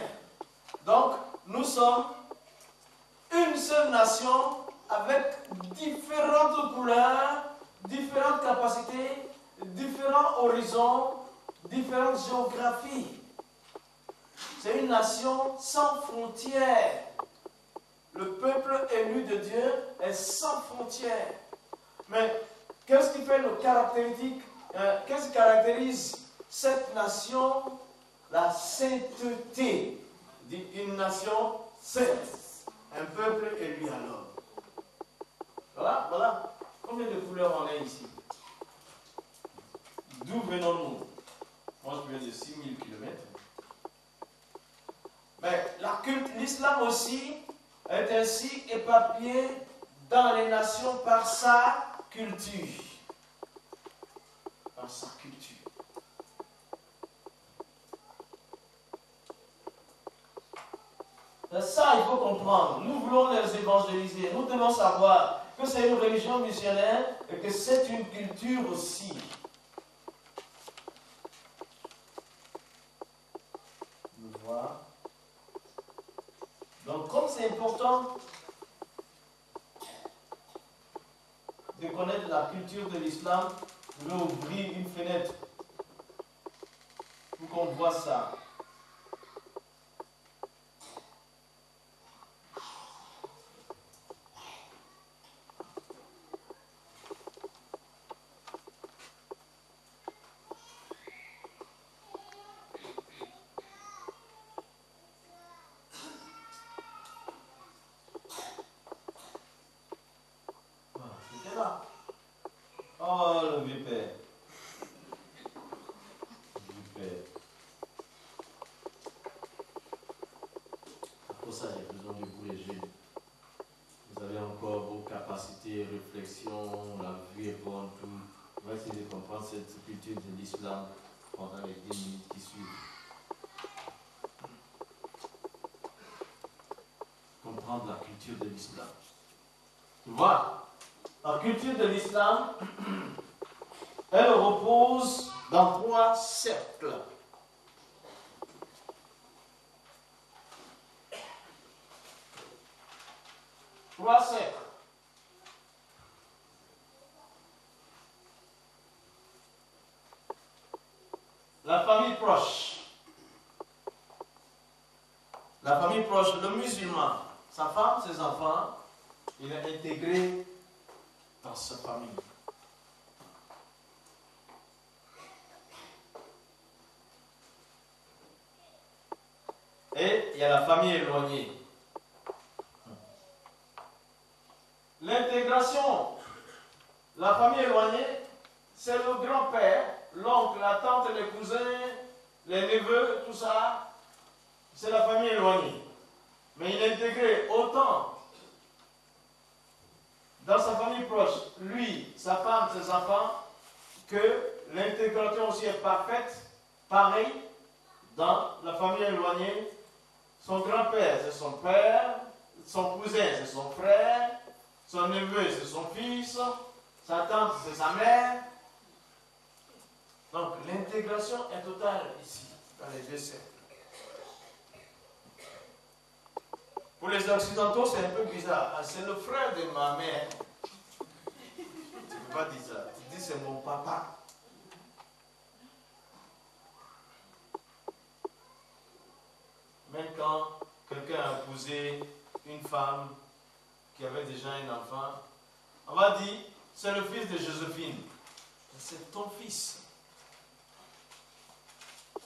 Donc, nous sommes une seule nation avec différentes couleurs, différentes capacités, différents horizons, différentes géographies. C'est une nation sans frontières. Le peuple élu de Dieu est sans frontières. Mais qu'est-ce qui fait nos caractéristiques? Qu'est-ce qui caractérise cette nation? La sainteté. Une nation sainte. Un peuple élu alors. Voilà, voilà. Combien de couleurs on a ici? D'où venons-nous? Moi, je viens de 6000 km. Mais l'islam aussi est ainsi éparpillé dans les nations par sa culture. Par sa culture. Et ça, il faut comprendre. Nous voulons les évangéliser. Nous devons savoir que c'est une religion missionnaire et que c'est une culture aussi. Nous voir. Donc, comme c'est important de connaître la culture de l'islam, je vais ouvrir une fenêtre pour qu'on voit ça. Oh, le vieux père. Le vieux père. Pour ça, j'ai besoin de vous, les jeunes. Vous avez encore vos capacités, réflexion, la vue est bonne, tout. On va essayer de comprendre cette culture de l'islam pendant les 10 minutes qui suivent. Comprendre la culture de l'islam. Tu vois, la culture de l'islam, elle repose dans 3 cercles. Trois cercles. La famille proche. la famille proche, le musulman, sa femme, ses enfants, il est intégré dans sa famille. Et il y a la famille éloignée. L'intégration, la famille éloignée, c'est le grand-père, l'oncle, la tante, les cousins, les neveux, tout ça. C'est la famille éloignée. Mais il est intégré autant dans sa famille proche, lui, sa femme, ses enfants, que l'intégration aussi est parfaite, pareil, dans la famille éloignée. Son grand-père, c'est son père, son cousin, c'est son frère, son neveu, c'est son fils, sa tante, c'est sa mère. Donc l'intégration est totale ici, dans les deux cercles. Pour les Occidentaux, c'est un peu bizarre. Ah, c'est le frère de ma mère. Tu ne peux pas dire ça. Tu dis c'est mon papa. Même quand quelqu'un a épousé une femme qui avait déjà un enfant, on va dire c'est le fils de Joséphine. C'est ton fils.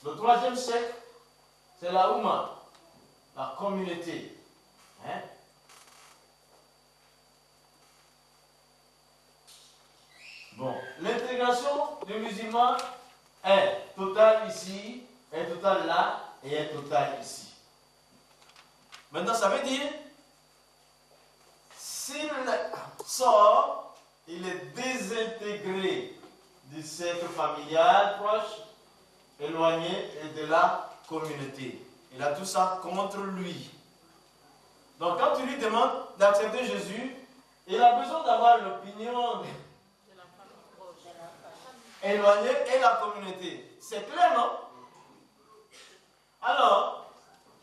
Le 3e siècle, c'est la Oumma, la communauté. Hein? Bon, l'intégration du musulman est totale ici, est totale là et est totale ici. Maintenant, ça veut dire, s'il sort, il est désintégré du cercle familial proche, éloigné et de la communauté. Il a tout ça contre lui. Donc quand tu lui demandes d'accepter Jésus, il a besoin d'avoir l'opinion de la famille proche, éloignée et la communauté. C'est clair, non? Alors,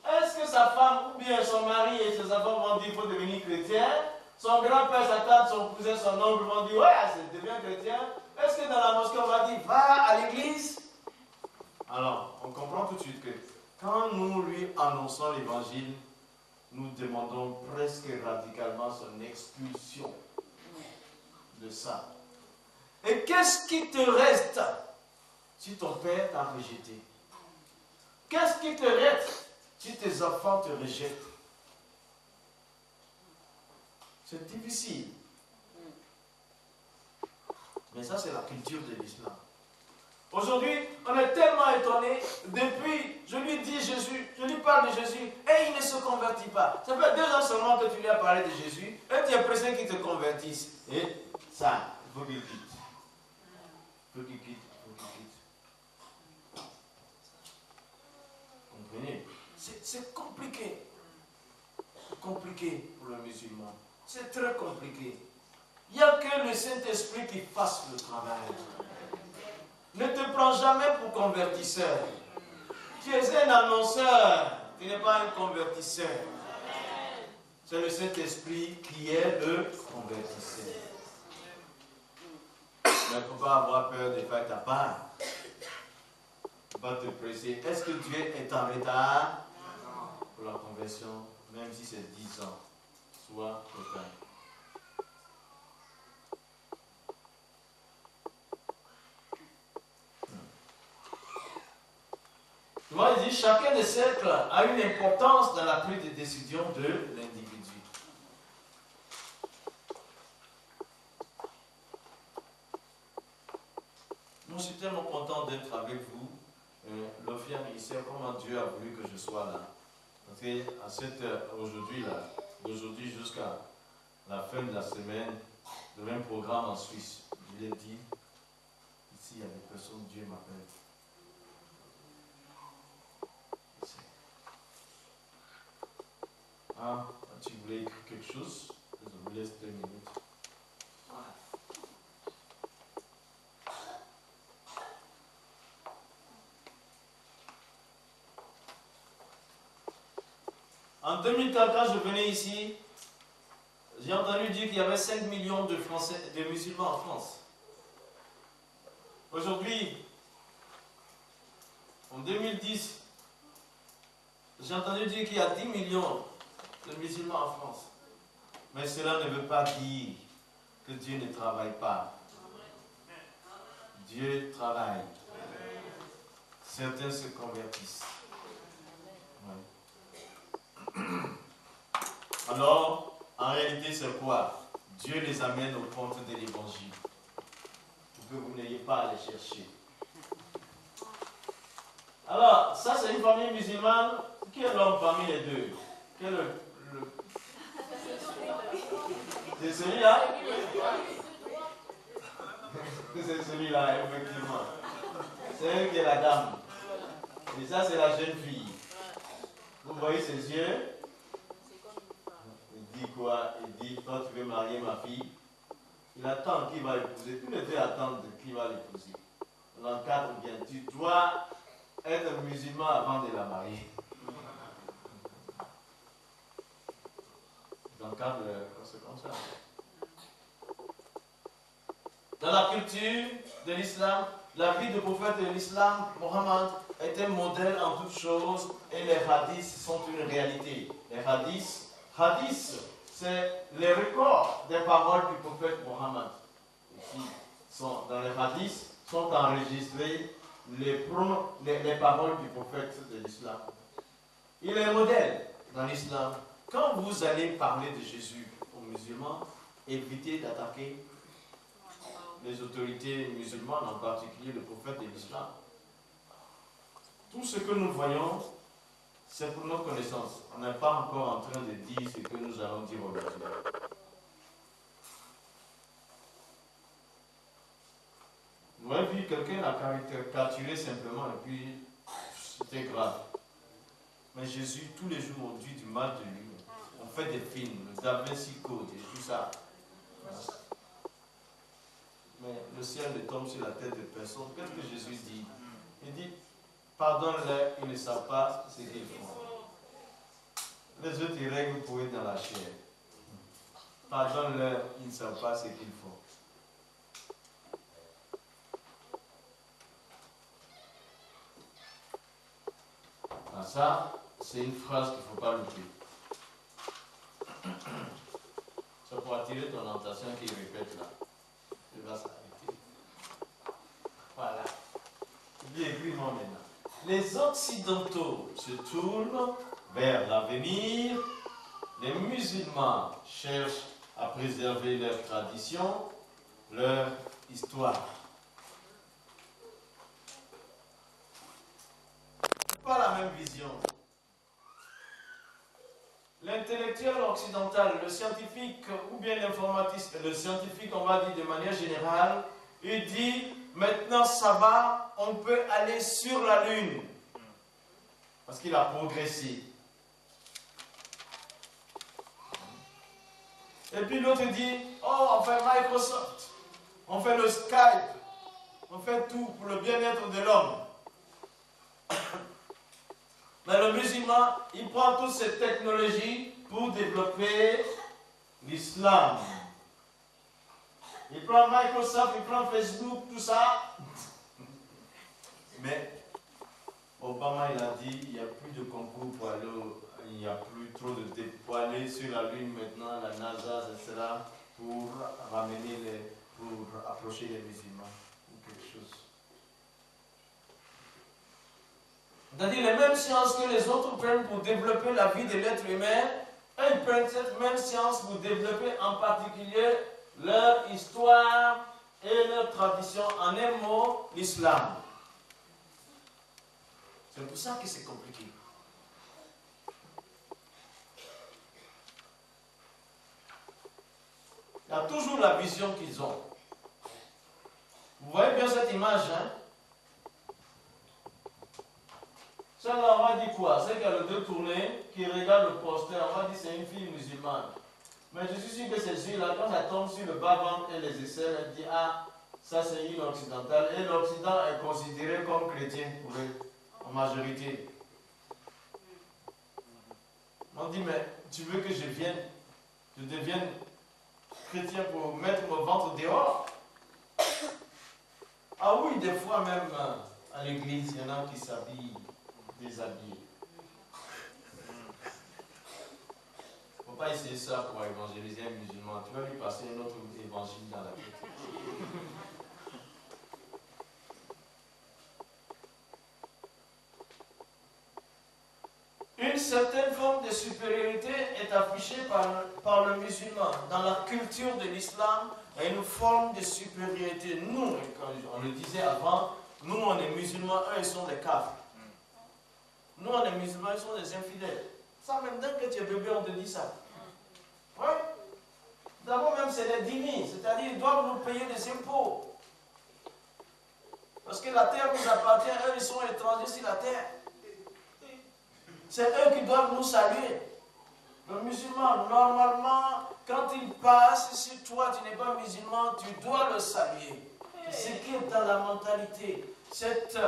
est-ce que sa femme ou bien son mari et ses enfants vont dire qu'il faut devenir chrétien? Son grand-père, sa tante, son cousin, son oncle vont dire ouais, c'est deviens chrétien. Est-ce que dans la mosquée on va dire va à l'église? Alors, on comprend tout de suite que quand nous lui annonçons l'évangile, nous demandons presque radicalement son expulsion de ça. Et qu'est-ce qui te reste si ton père t'a rejeté? Qu'est-ce qui te reste si tes enfants te rejettent? C'est difficile. Mais ça, c'est la culture de l'islam. Aujourd'hui, on est tellement étonné. Depuis, je lui dis Jésus, je lui parle de Jésus, et il ne se convertit pas. Ça fait 2 ans seulement que tu lui as parlé de Jésus, et tu es pressé qu'il te convertisse. Et ça, il faut qu'il quitte. Il faut qu'il quitte, il faut qu'il quitte. Comprenez? C'est compliqué. C'est compliqué pour le musulman. C'est très compliqué. Il n'y a que le Saint-Esprit qui fasse le travail. Ne te prends jamais pour convertisseur. Tu es un annonceur, tu n'es pas un convertisseur. C'est le Saint-Esprit qui est le convertisseur. Mais il ne faut pas avoir peur de faire ta part. Il ne faut pas te presser. Est-ce que Dieu est en retard pour la conversion, même si c'est 10 ans? Sois total. Moi, je dis, chacun des cercles a une importance dans la prise de décision de l'individu. Moi, je suis tellement content d'être avec vous. L'office ministère, comment Dieu a voulu que je sois là. Parce qu'à cette aujourd'hui, d'aujourd'hui jusqu'à la fin de la semaine, le même programme en Suisse. Je l'ai dit, ici, il y a des personnes, Dieu m'appelle. Ah, tu voulais écrire quelque chose? Je vous laisse 2 minutes. Voilà. En 2004, quand je venais ici, j'ai entendu dire qu'il y avait 5 millions de Français, de musulmans en France. Aujourd'hui, en 2010, J'ai entendu dire qu'il y a 10 millions de musulmans en France. Mais cela ne veut pas dire que Dieu ne travaille pas. Dieu travaille. Certains se convertissent. Ouais. Alors, en réalité, c'est quoi? Dieu les amène au compte de l'évangile. Pour que vous n'ayez pas à les chercher. Alors, ça c'est une famille musulmane. Qui est l'homme parmi les deux? Quel est C'est celui-là? C'est celui-là, effectivement. C'est elle qui est la dame. Et ça, c'est la jeune fille. Vous voyez ses yeux? Il dit quoi? Il dit, toi tu veux marier ma fille? Il attend qui va l'épouser. Tous les deux attendent qui va l'épouser. On encadre bien. Tu dois être musulman avant de la marier. Tu encadres, c'est comme ça. Dans la culture de l'islam, la vie du prophète de l'islam, Mohammed, était modèle en toutes choses et les hadiths sont une réalité. Les hadiths, c'est les records des paroles du prophète Mohammed. Ici, dans les hadiths, sont enregistrées les paroles du prophète de l'islam. Il est modèle dans l'islam. Quand vous allez parler de Jésus aux musulmans, évitez d'attaquer les autorités musulmanes, en particulier le prophète de l'islam. Tout ce que nous voyons, c'est pour notre connaissance. On n'est pas encore en train de dire ce que nous allons dire aujourd'hui. Vous avez vu, quelqu'un l'a caricaturé simplement et puis c'était grave. Mais Jésus, tous les jours, on dit du mal de lui. On fait des films, le Da Vinci Code et tout ça. Mais le ciel ne tombe sur la tête de personne. Qu'est-ce que Jésus dit? Il dit, pardonne-les, ils ne savent pas ce qu'ils font. Les autres, ils règlent pour eux dans la chair. Pardonne-les, ils ne savent pas ce qu'ils font. Ah, ça, c'est une phrase qu'il ne faut pas louper. Ça pour attirer ton attention qui répète là. Tu vas s'arrêter. Voilà. Il est écrit moi maintenant. Les Occidentaux se tournent vers l'avenir. Les musulmans cherchent à préserver leur tradition, leur histoire. Pas la même vision. L'intellectuel occidental, le scientifique ou bien l'informatiste, le scientifique, on va dire de manière générale, il dit maintenant ça va, on peut aller sur la Lune. Parce qu'il a progressé. Et puis l'autre dit, oh, on fait Microsoft, on fait le Skype, on fait tout pour le bien-être de l'homme. Mais le musulman, il prend toutes ces technologies pour développer l'islam. Il prend Microsoft, il prend Facebook, tout ça. Mais Obama, il a dit, il n'y a plus de concours pour aller, il n'y a plus trop pour aller sur la Lune maintenant, la NASA, etc., pour ramener pour approcher les musulmans ou quelque chose. C'est-à-dire les mêmes sciences que les autres prennent pour développer la vie de l'être humain, ils prennent cette même science pour développer en particulier leur histoire et leur tradition, en un mot, l'islam. C'est pour ça que c'est compliqué. Il y a toujours la vision qu'ils ont. Vous voyez bien cette image, hein? Celle-là, on va dire quoi? C'est qu'elle a le deux tournés, qui regarde le poster, on va dire c'est une fille musulmane. Mais je suis sûr que ces yeux-là, quand elle tombe sur le bas-ventre et les aisselles, elle dit, ah, ça c'est une occidentale. Et l'Occident est considéré comme chrétien pour eux, en majorité. On dit, mais tu veux que je devienne chrétien pour mettre mon ventre dehors? Ah oui, des fois même à l'église, il y en a qui s'habillent déshabillés. pas essayer ça pour évangéliser un musulman. Tu vas lui passer un autre évangile dans la tête. Une certaine forme de supériorité est affichée par le musulman. Dans la culture de l'islam, il y a une forme de supériorité. Nous, comme on le disait avant, nous on est musulmans, eux ils sont des kafrs. Nous on est musulmans, ils sont des infidèles. Ça même dès que tu es bébé, on te dit ça. Oui. D'abord même c'est des dîmes, c'est-à-dire ils doivent nous payer des impôts. Parce que la terre nous appartient, eux ils sont étrangers sur la terre. C'est eux qui doivent nous saluer. Le musulman, normalement, quand il passe, si toi tu n'es pas musulman, tu dois le saluer. C'est ce qui est dans la mentalité. Cette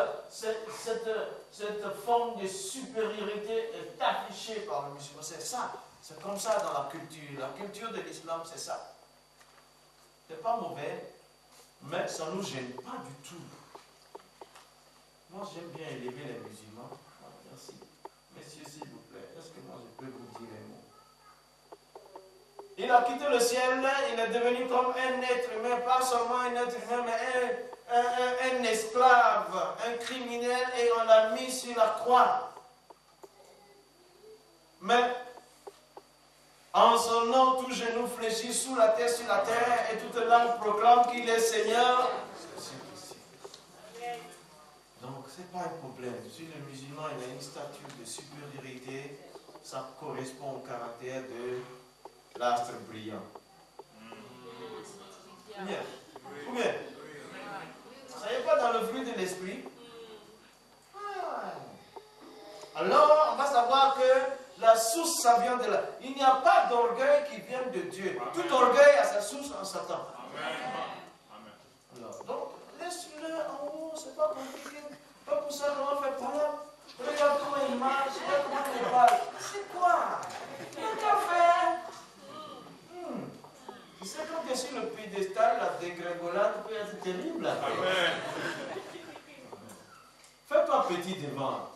forme de supériorité est affichée par le musulman. C'est ça. C'est comme ça dans la culture. La culture de l'islam, c'est ça. C'est pas mauvais, mais ça ne nous gêne pas du tout. Moi, j'aime bien élever les musulmans. Merci. Messieurs, s'il vous plaît, est-ce que moi je peux vous dire un mot? Il a quitté le ciel, il est devenu comme un être humain, pas seulement un être humain, mais un esclave, un criminel, et on l'a mis sur la croix. Mais en son nom, tout genou fléchit sous la terre, sur la terre, et toute langue proclame qu'il est Seigneur. Donc, ce n'est pas un problème. Si le musulman il a une stature de supériorité, ça correspond au caractère de l'astre brillant. Ou bien? Ou bien? Ça n'est pas dans le fruit de l'esprit. Alors, on va savoir que la source, ça vient de là. Il n'y a pas d'orgueil qui vient de Dieu. Amen. Tout orgueil a sa source en Satan. Amen. Alors, donc, laisse-le en haut, c'est pas compliqué. Pas pour ça qu'on fait problème. Regarde comment il marche, regarde comment il parle. C'est quoi? Il n'a qu'à faire. Tu sais, quand tu es sur le piédestal, la dégringolade peut être terrible. Amen. Fais-toi petit devant.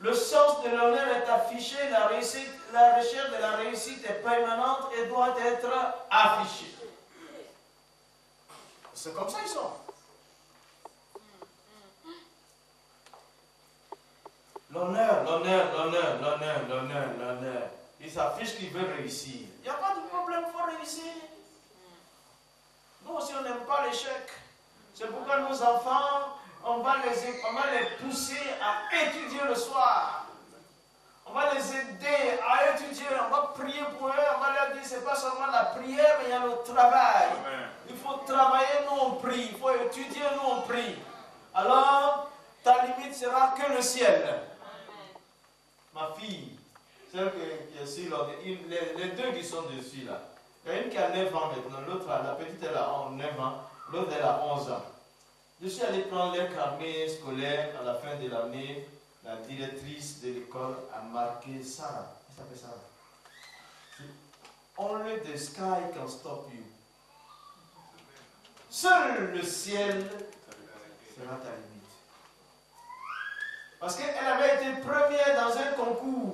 Le sens de l'honneur est affiché, la recherche de la réussite est permanente et doit être affichée. C'est comme ça ils sont. L'honneur. Ils s'affichent qu'ils veulent réussir. Il n'y a pas de problème, il faut réussir. Nous aussi, on n'aime pas l'échec. C'est pourquoi nos enfants, on va les pousser à étudier le soir. On va les aider à étudier, on va prier pour eux, on va leur dire, c'est pas seulement la prière, mais il y a le travail. Amen. Il faut travailler, nous on prie. Il faut étudier, nous on prie. Alors, ta limite sera que le ciel. Ma fille, celle qui est ici, les deux qui sont dessus là. Il y a une qui a 9 ans maintenant, l'autre, la petite elle a 9 ans, l'autre elle a 11 ans. Je suis allé prendre leur carnet scolaire à la fin de l'année. La directrice de l'école a marqué Sarah. Elle s'appelle Sarah. Only the sky can stop you. Seul le ciel sera ta limite. Parce qu'elle avait été première dans un concours.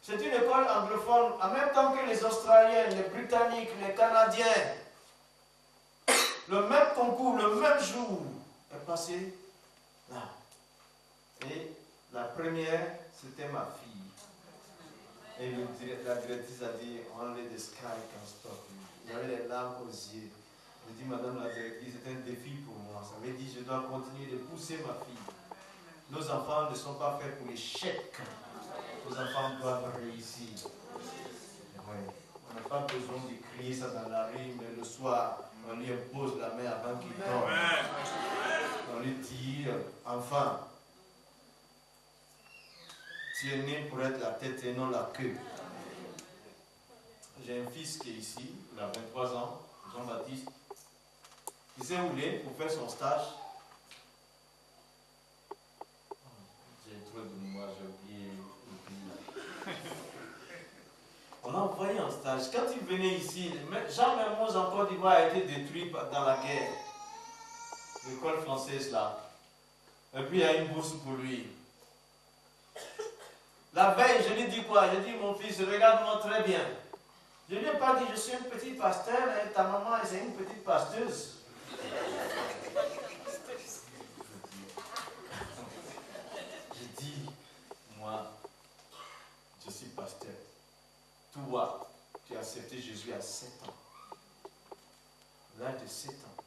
C'est une école anglophone, en même temps que les Australiens, les Britanniques, les Canadiens. Le même concours, le même jour, est passé là. Et la première, c'était ma fille. Et la directrice a dit, only the sky can stop you. J'avais les larmes aux yeux. Je dis, madame la directrice, c'est un défi pour moi. Ça veut dire, je dois continuer de pousser ma fille. Nos enfants ne sont pas faits pour l'échec. Nos enfants doivent réussir. Ouais. On n'a pas besoin de crier ça dans la rue, mais le soir, on lui impose la main avant qu'il tombe. On lui dit, enfant, tu es né pour être la tête et non la queue. J'ai un fils qui est ici, il a 23 ans, Jean-Baptiste. Il s'est roulé pour faire son stage. J'ai trop de mémoire, j'ai oublié. On l'a envoyé en stage. Quand il venait ici, Jean Mermoz en Côte d'Ivoire a été détruit dans la guerre. L'école française là. Et puis il y a une bourse pour lui. La veille, je lui dis quoi? Je dis, mon fils, regarde-moi très bien. Je ne lui ai pas dit, je suis un petit pasteur, et ta maman, c'est une petite pasteuse. Je dis, moi, je suis pasteur. Toi, tu as accepté Jésus à 7 ans. À l'âge de 7 ans.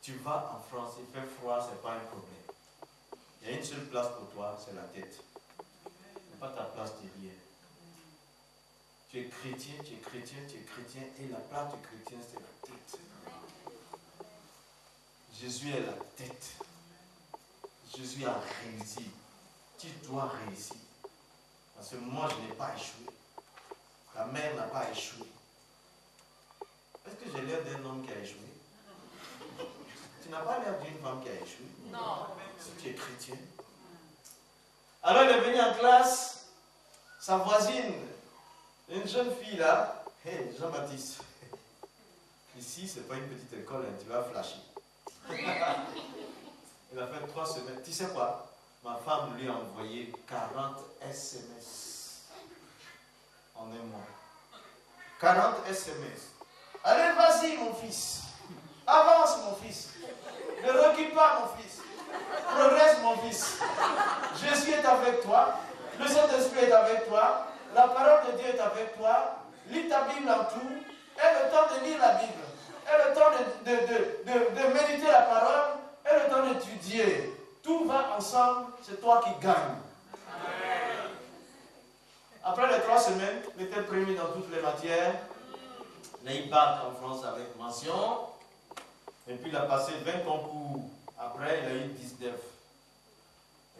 Tu vas en France, il fait froid, ce n'est pas un problème. Il y a une seule place pour toi, c'est la tête. Ce n'est pas ta place derrière. Tu es chrétien, tu es chrétien, tu es chrétien, et la place du chrétien, c'est la tête. Jésus est la tête. Jésus a réussi. Tu dois réussir. Parce que moi, je n'ai pas échoué. Ta mère n'a pas échoué. Est-ce que j'ai l'air d'un homme qui a échoué? Tu n'as pas l'air d'une femme qui a échoué. Non. Si tu es chrétien. Alors il est venu en classe, sa voisine, une jeune fille là, hey Jean-Baptiste, ici c'est pas une petite école, hein, tu vas flasher. Il a fait 3 semaines. Tu sais quoi? Ma femme lui a envoyé 40 SMS en un mois. 40 SMS. Allez, vas-y mon fils. Avance mon fils. Ne recule pas mon fils. Progresse mon fils. Jésus est avec toi. Le Saint-Esprit est avec toi. La parole de Dieu est avec toi. Lis ta Bible en tout. Aie le temps de lire la Bible. Aie le temps de méditer la parole. Aie le temps d'étudier. Tout va ensemble. C'est toi qui gagnes. Après les 3 semaines, il était premier dans toutes les matières. Là, il bac en France avec mention. Et puis il a passé 20 concours. Après, il a eu 19.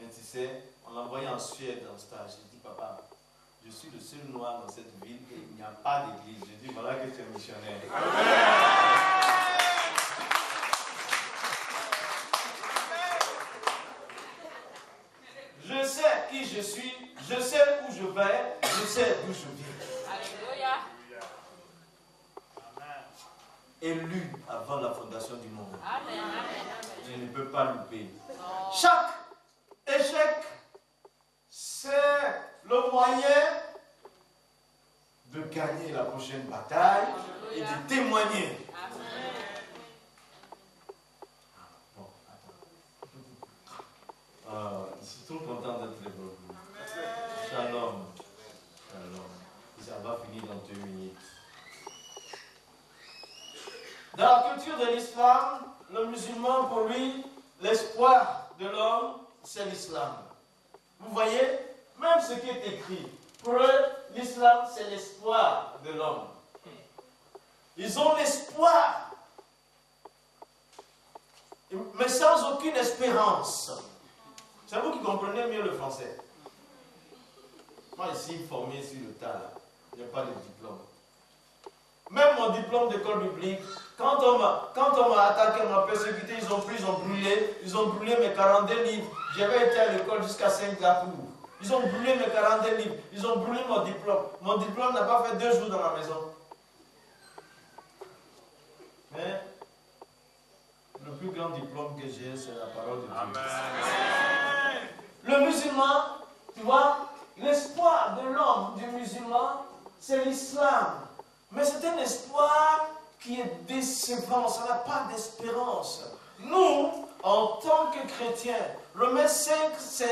Et tu sais, on l'a envoyé en Suède en stage. Il dit, papa, je suis le seul noir dans cette ville et il n'y a pas d'église. Je dis, voilà que tu es missionnaire. Je sais qui je suis, je sais où je vais, je sais d'où je viens. Alléluia. Élu avant la fondation du monde. Amen. Je ne peux pas louper. Chaque échec, c'est le moyen de gagner la prochaine bataille et de témoigner. Bon, attends. Je suis trop content d'être les beaux. Shalom. Shalom. Ça va finir dans 2 minutes. Dans la culture de l'islam, le musulman, pour lui, l'espoir de l'homme, c'est l'islam. Vous voyez, même ce qui est écrit, pour eux, l'islam, c'est l'espoir de l'homme. Ils ont l'espoir, mais sans aucune espérance. C'est vous qui comprenez mieux le français. Moi, ici, formé sur le tas, il n'y a pas de diplôme. Même mon diplôme d'école biblique, quand on m'a attaqué, on m'a persécuté, ils ont brûlé mes 42 livres. J'avais été à l'école jusqu'à Singapour. Ils ont brûlé mes 42 livres. Ils ont brûlé mon diplôme. Mon diplôme n'a pas fait 2 jours dans la maison. Mais le plus grand diplôme que j'ai, c'est la parole de Dieu. Amen. Le musulman, tu vois, l'espoir de l'homme, du musulman, c'est l'islam. Mais c'est un espoir qui est décevant, ça n'a pas d'espérance. Nous, en tant que chrétiens, Romains 5:5,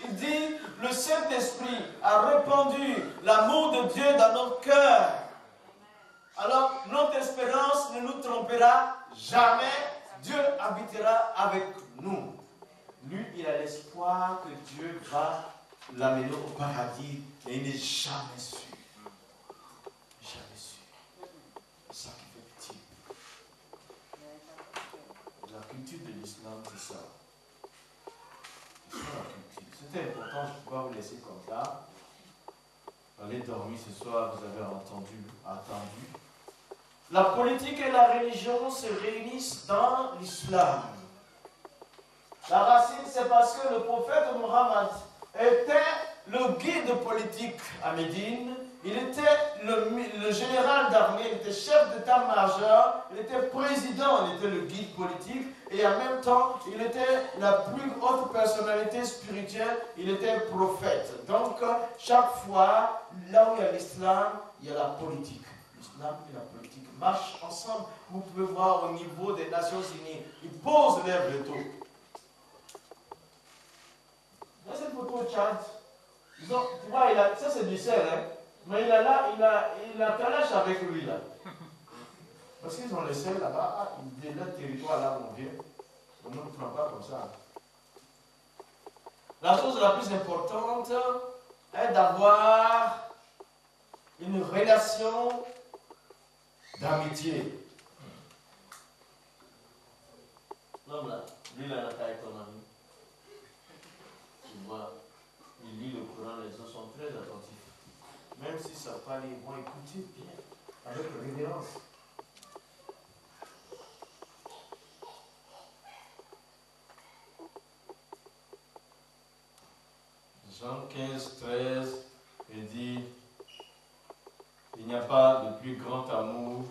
il dit, le Saint-Esprit a répandu l'amour de Dieu dans nos cœurs. Alors, notre espérance ne nous trompera jamais. Dieu habitera avec nous. Lui, il a l'espoir que Dieu va l'amener au paradis, mais il n'est jamais sûr. Jamais sûr. C'est ça qui fait petit. La culture de l'islam, c'est ça. C'est ça la culture. C'était important, je ne peux pas vous laisser comme ça. Allez dormir ce soir, vous avez attendu. La politique et la religion se réunissent dans l'islam. La racine, c'est parce que le prophète Mohammed était le guide politique à Médine, il était le général d'armée, il était chef d'état-major, il était président, il était le guide politique, et en même temps, il était la plus haute personnalité spirituelle, il était prophète. Donc, chaque fois, là où il y a l'islam, il y a la politique. L'islam et la politique marchent ensemble. Vous pouvez voir au niveau des Nations Unies, ils posent leur veto. Là, cette photo au Tchad. Tu vois, ça c'est du sel, hein? Mais il a Kalash avec lui là. Parce qu'ils ont le sel là-bas, de leur territoire là où on vient. On ne prend pas comme ça. La chose la plus importante est d'avoir une relation d'amitié. L'homme là, lui là, il a avec ton ami. Tu vois, il lit le Coran, les gens sont très attentifs. Même si ça parle, ils vont écouter bien, avec révérence. Jean 15, 13, il dit, il n'y a pas de plus grand amour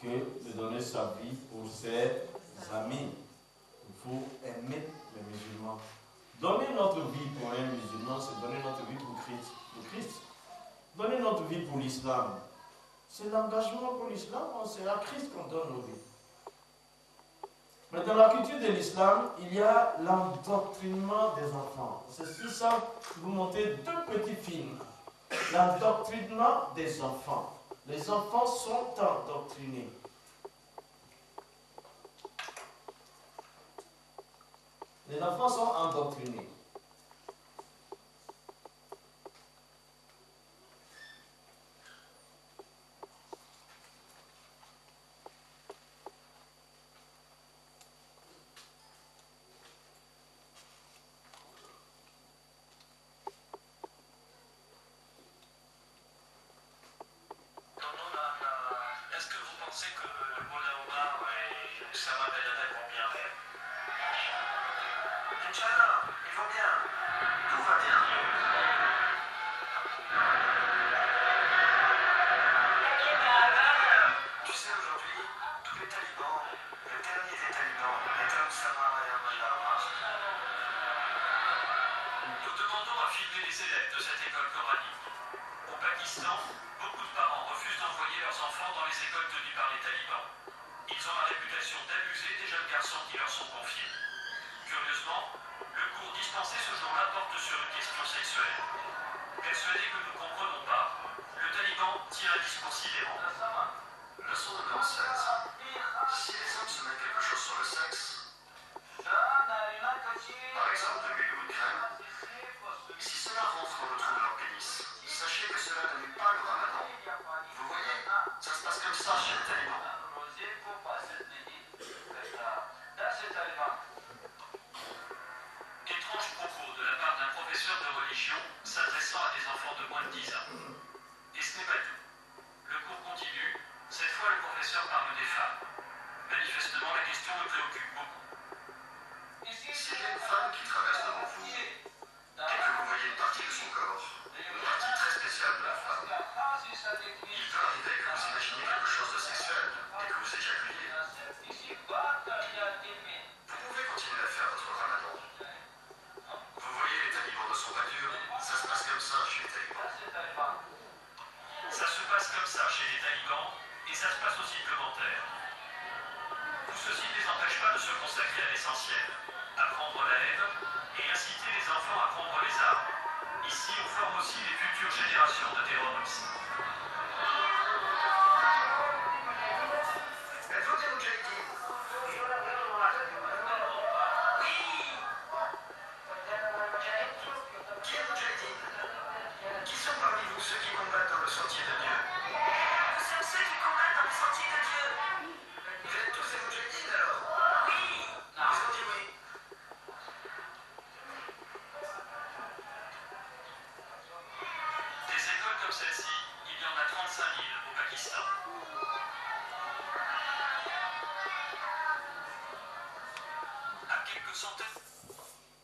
que de donner sa vie pour ses amis. Il faut aimer les musulmans. Donner notre vie pour un musulman, c'est donner notre vie pour Christ. Donner notre vie pour l'islam. C'est l'engagement pour l'islam, c'est à Christ qu'on donne nos vies. Mais dans la culture de l'islam, il y a l'endoctrinement des enfants. C'est ça, je vous montrer deux petits films. L'endoctrinement des enfants. Les enfants sont endoctrinés. Les enfants sont endoctrinés.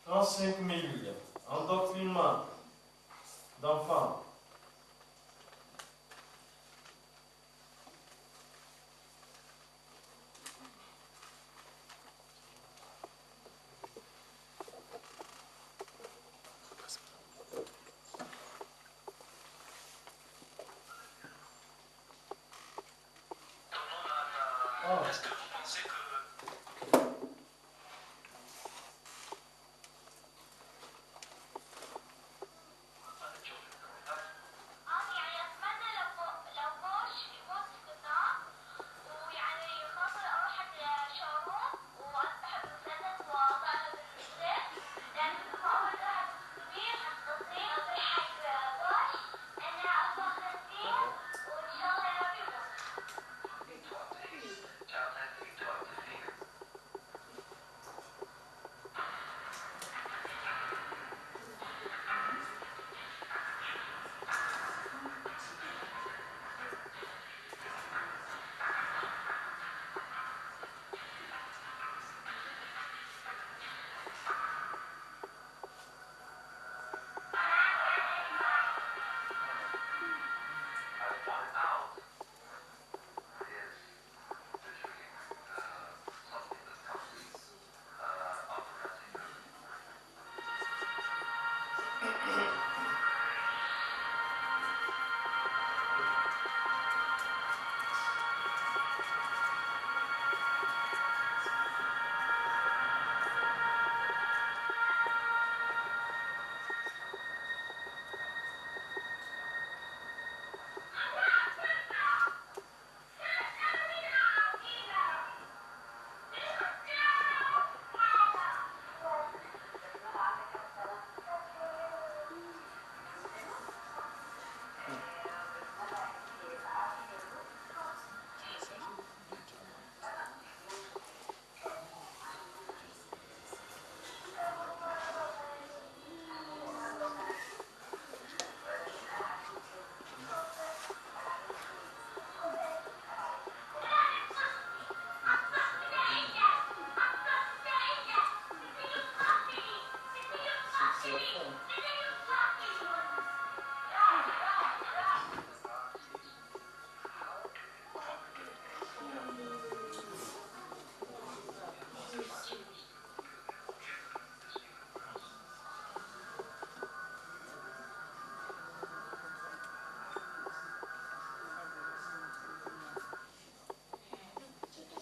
En 5000, endoctrinement. d'enfants. Est-ce que vous pensez que... يعني أتمنى لو بوش يفوز بالقطاع ويعني خاطر أروح الشاروم وأسبح بالمسدس وأضع له بالسيف لأن لما أول واحد كبير هتصير أضحك بوش إنها أطبخ خنزير وإن شاء الله يا رب يفوز.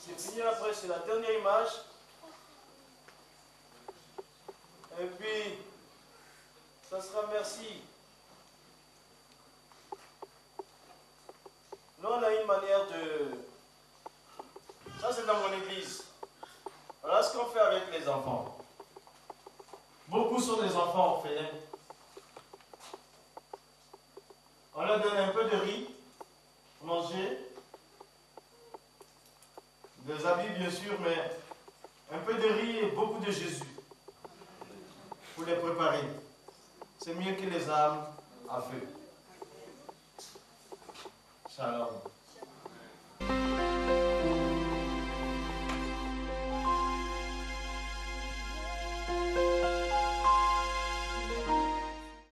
C'est fini après, c'est la dernière image. Et puis, ça sera merci. Nous, on a une manière de... Ça, c'est dans mon église. Voilà ce qu'on fait avec les enfants. Beaucoup sont des enfants orphelins. On leur donne un peu de riz, manger, des habits bien sûr, mais un peu de riz et beaucoup de Jésus pour les préparer. C'est mieux que les âmes à feu. Shalom.